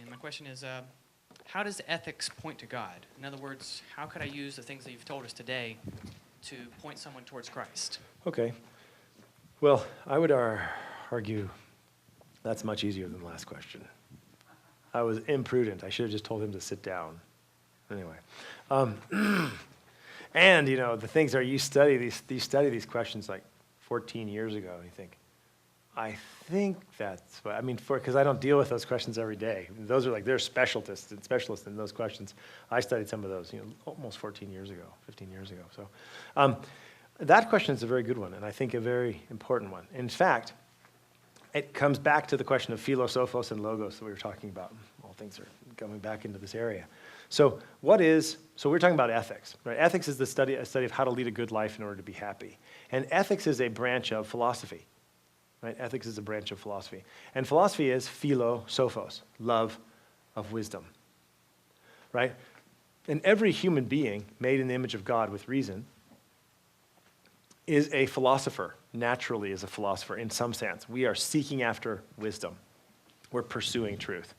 And my question is, how does ethics point to God? In other words, how could I use the things that you've told us today to point someone towards Christ? Okay. Well, I would argue that's much easier than the last question. I was imprudent. I should have just told him to sit down. Anyway. And, you know, the things are you study these questions like 14 years ago, and you think, I think that's what, I mean, because I don't deal with those questions every day. Those are like, they're specialists in those questions. I studied some of those, you know, almost 15 years ago. So that question is a very good one, and I think a very important one. In fact, it comes back to the question of philosophos and logos that we were talking about. All things are coming back into this area. So we're talking about ethics, right? Ethics is a study of how to lead a good life in order to be happy. And ethics is a branch of philosophy. Right? Ethics is a branch of philosophy. And philosophy is philosophos, love of wisdom. Right? And every human being made in the image of God with reason is a philosopher, naturally is a philosopher in some sense. We are seeking after wisdom. We're pursuing truth.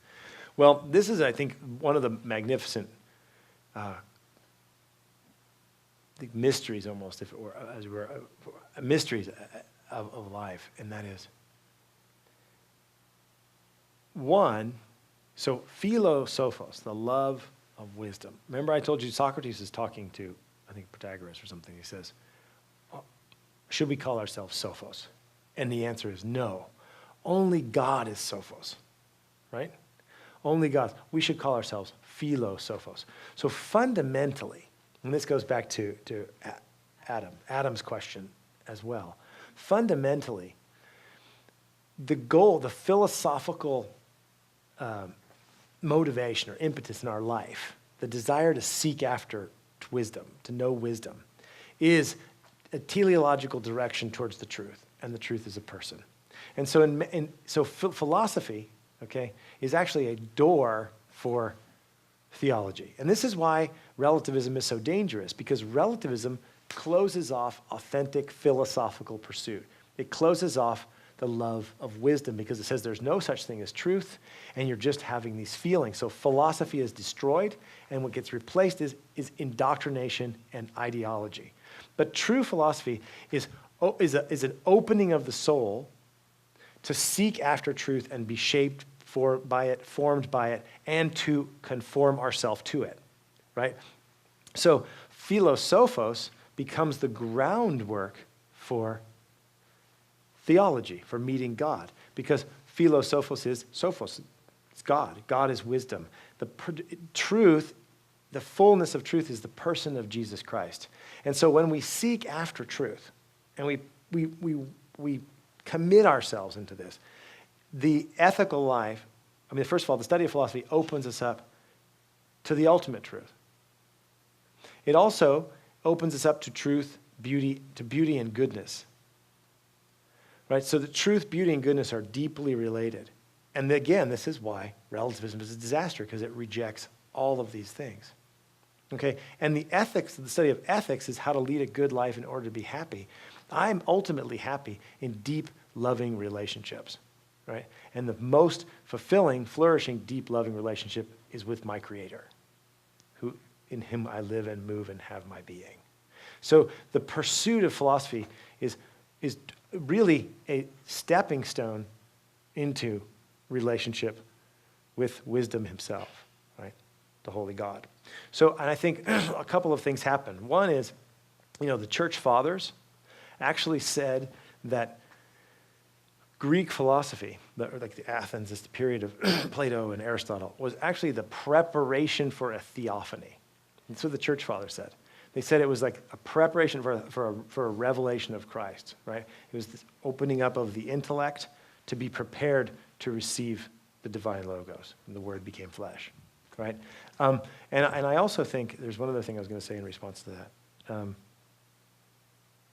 Well, this is, I think, one of the magnificent mysteries almost, if it were, as it were, mysteries of life, and that is one, so philosophos, the love of wisdom. Remember I told you Socrates is talking to, I think, Protagoras or something. He says, should we call ourselves sophos? And the answer is no. Only God is sophos, right? Only God. We should call ourselves philosophos. So fundamentally, and this goes back to Adam's question as well, fundamentally, the goal, the philosophical motivation or impetus in our life, the desire to seek after wisdom, to know wisdom, is a teleological direction towards the truth, and the truth is a person. And so, philosophy, okay, is actually a door for theology. And this is why relativism is so dangerous, because relativism closes off authentic philosophical pursuit. It closes off the love of wisdom because it says there's no such thing as truth, and you're just having these feelings. So philosophy is destroyed, and what gets replaced is indoctrination and ideology. But true philosophy is an opening of the soul to seek after truth and be shaped by it, formed by it, and to conform ourselves to it, right? So philosophos becomes the groundwork for theology, for meeting God. Because philosophos is sophos. It's God. God is wisdom. Truth, the fullness of truth is the person of Jesus Christ. And so when we seek after truth, and we commit ourselves into this, the ethical life, first of all, the study of philosophy opens us up to the ultimate truth. It also opens us up to truth, beauty and goodness. Right? So the truth, beauty, and goodness are deeply related. And again, this is why relativism is a disaster, because it rejects all of these things. Okay? And the study of ethics is how to lead a good life in order to be happy. I'm ultimately happy in deep, loving relationships. Right? And the most fulfilling, flourishing, deep, loving relationship is with my Creator, who in Him I live and move and have my being. So the pursuit of philosophy is really a stepping stone into relationship with wisdom himself, right? The Holy God. So, and I think a couple of things happen. One is, the church fathers actually said that Greek philosophy, like the Athens, this period of Plato and Aristotle, was actually the preparation for a theophany. That's what the church fathers said. They said it was like a preparation for a revelation of Christ, right? It was this opening up of the intellect to be prepared to receive the divine logos, and the Word became flesh, right? And I also think there's one other thing I was going to say in response to that.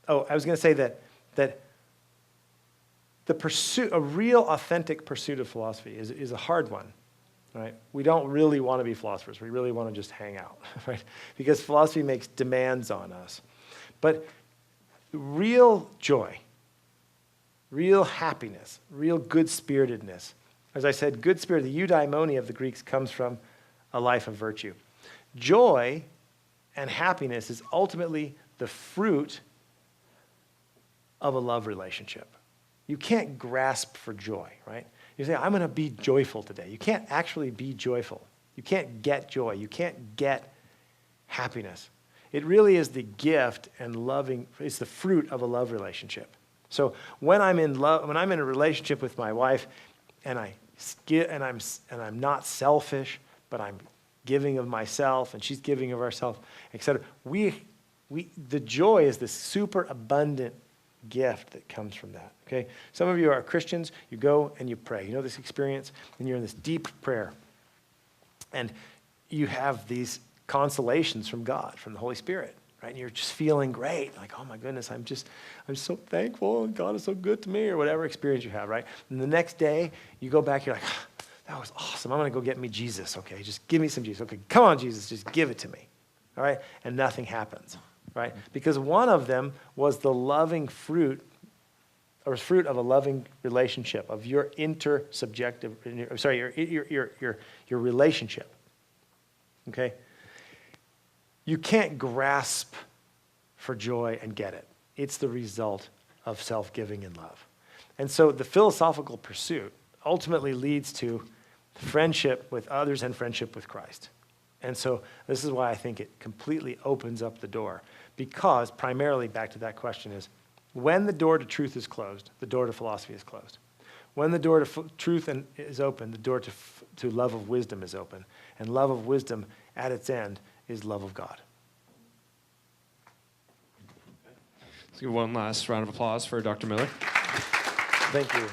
I was going to say that the pursuit, a real authentic pursuit of philosophy is a hard one. Right? We don't really want to be philosophers. We really want to just hang out, right? Because philosophy makes demands on us. But real joy, real happiness, real good-spiritedness. As I said, good spirit, the eudaimonia of the Greeks comes from a life of virtue. Joy and happiness is ultimately the fruit of a love relationship. You can't grasp for joy, right? You say, I'm going to be joyful today. You can't actually be joyful. You can't get joy. You can't get happiness. It really is the gift and loving, it's the fruit of a love relationship. So when I'm in love, when I'm in a relationship with my wife, and I'm not selfish, but I'm giving of myself, and she's giving of herself, etc. The joy is this super abundant gift that comes from that, okay? Some of you are Christians, you go and you pray. You know this experience, and you're in this deep prayer. And you have these consolations from God, from the Holy Spirit, right? And you're just feeling great, like, oh my goodness, I'm so thankful, and God is so good to me, or whatever experience you have, right? And the next day, you go back, you're like, that was awesome, I'm gonna go get me Jesus, okay? Just give me some Jesus, okay? Come on, Jesus, just give it to me, all right? And nothing happens. Right? Because one of them was the loving fruit, or fruit of a loving relationship, of your your relationship. Okay? You can't grasp for joy and get it. It's the result of self-giving and love. And so the philosophical pursuit ultimately leads to friendship with others and friendship with Christ. And so this is why I think it completely opens up the door. Because, primarily, back to that question is, when the door to truth is closed, the door to philosophy is closed. When the door to truth is open, the door to love of wisdom is open. And love of wisdom, at its end, is love of God. Let's give one last round of applause for Dr. Miller. Thank you.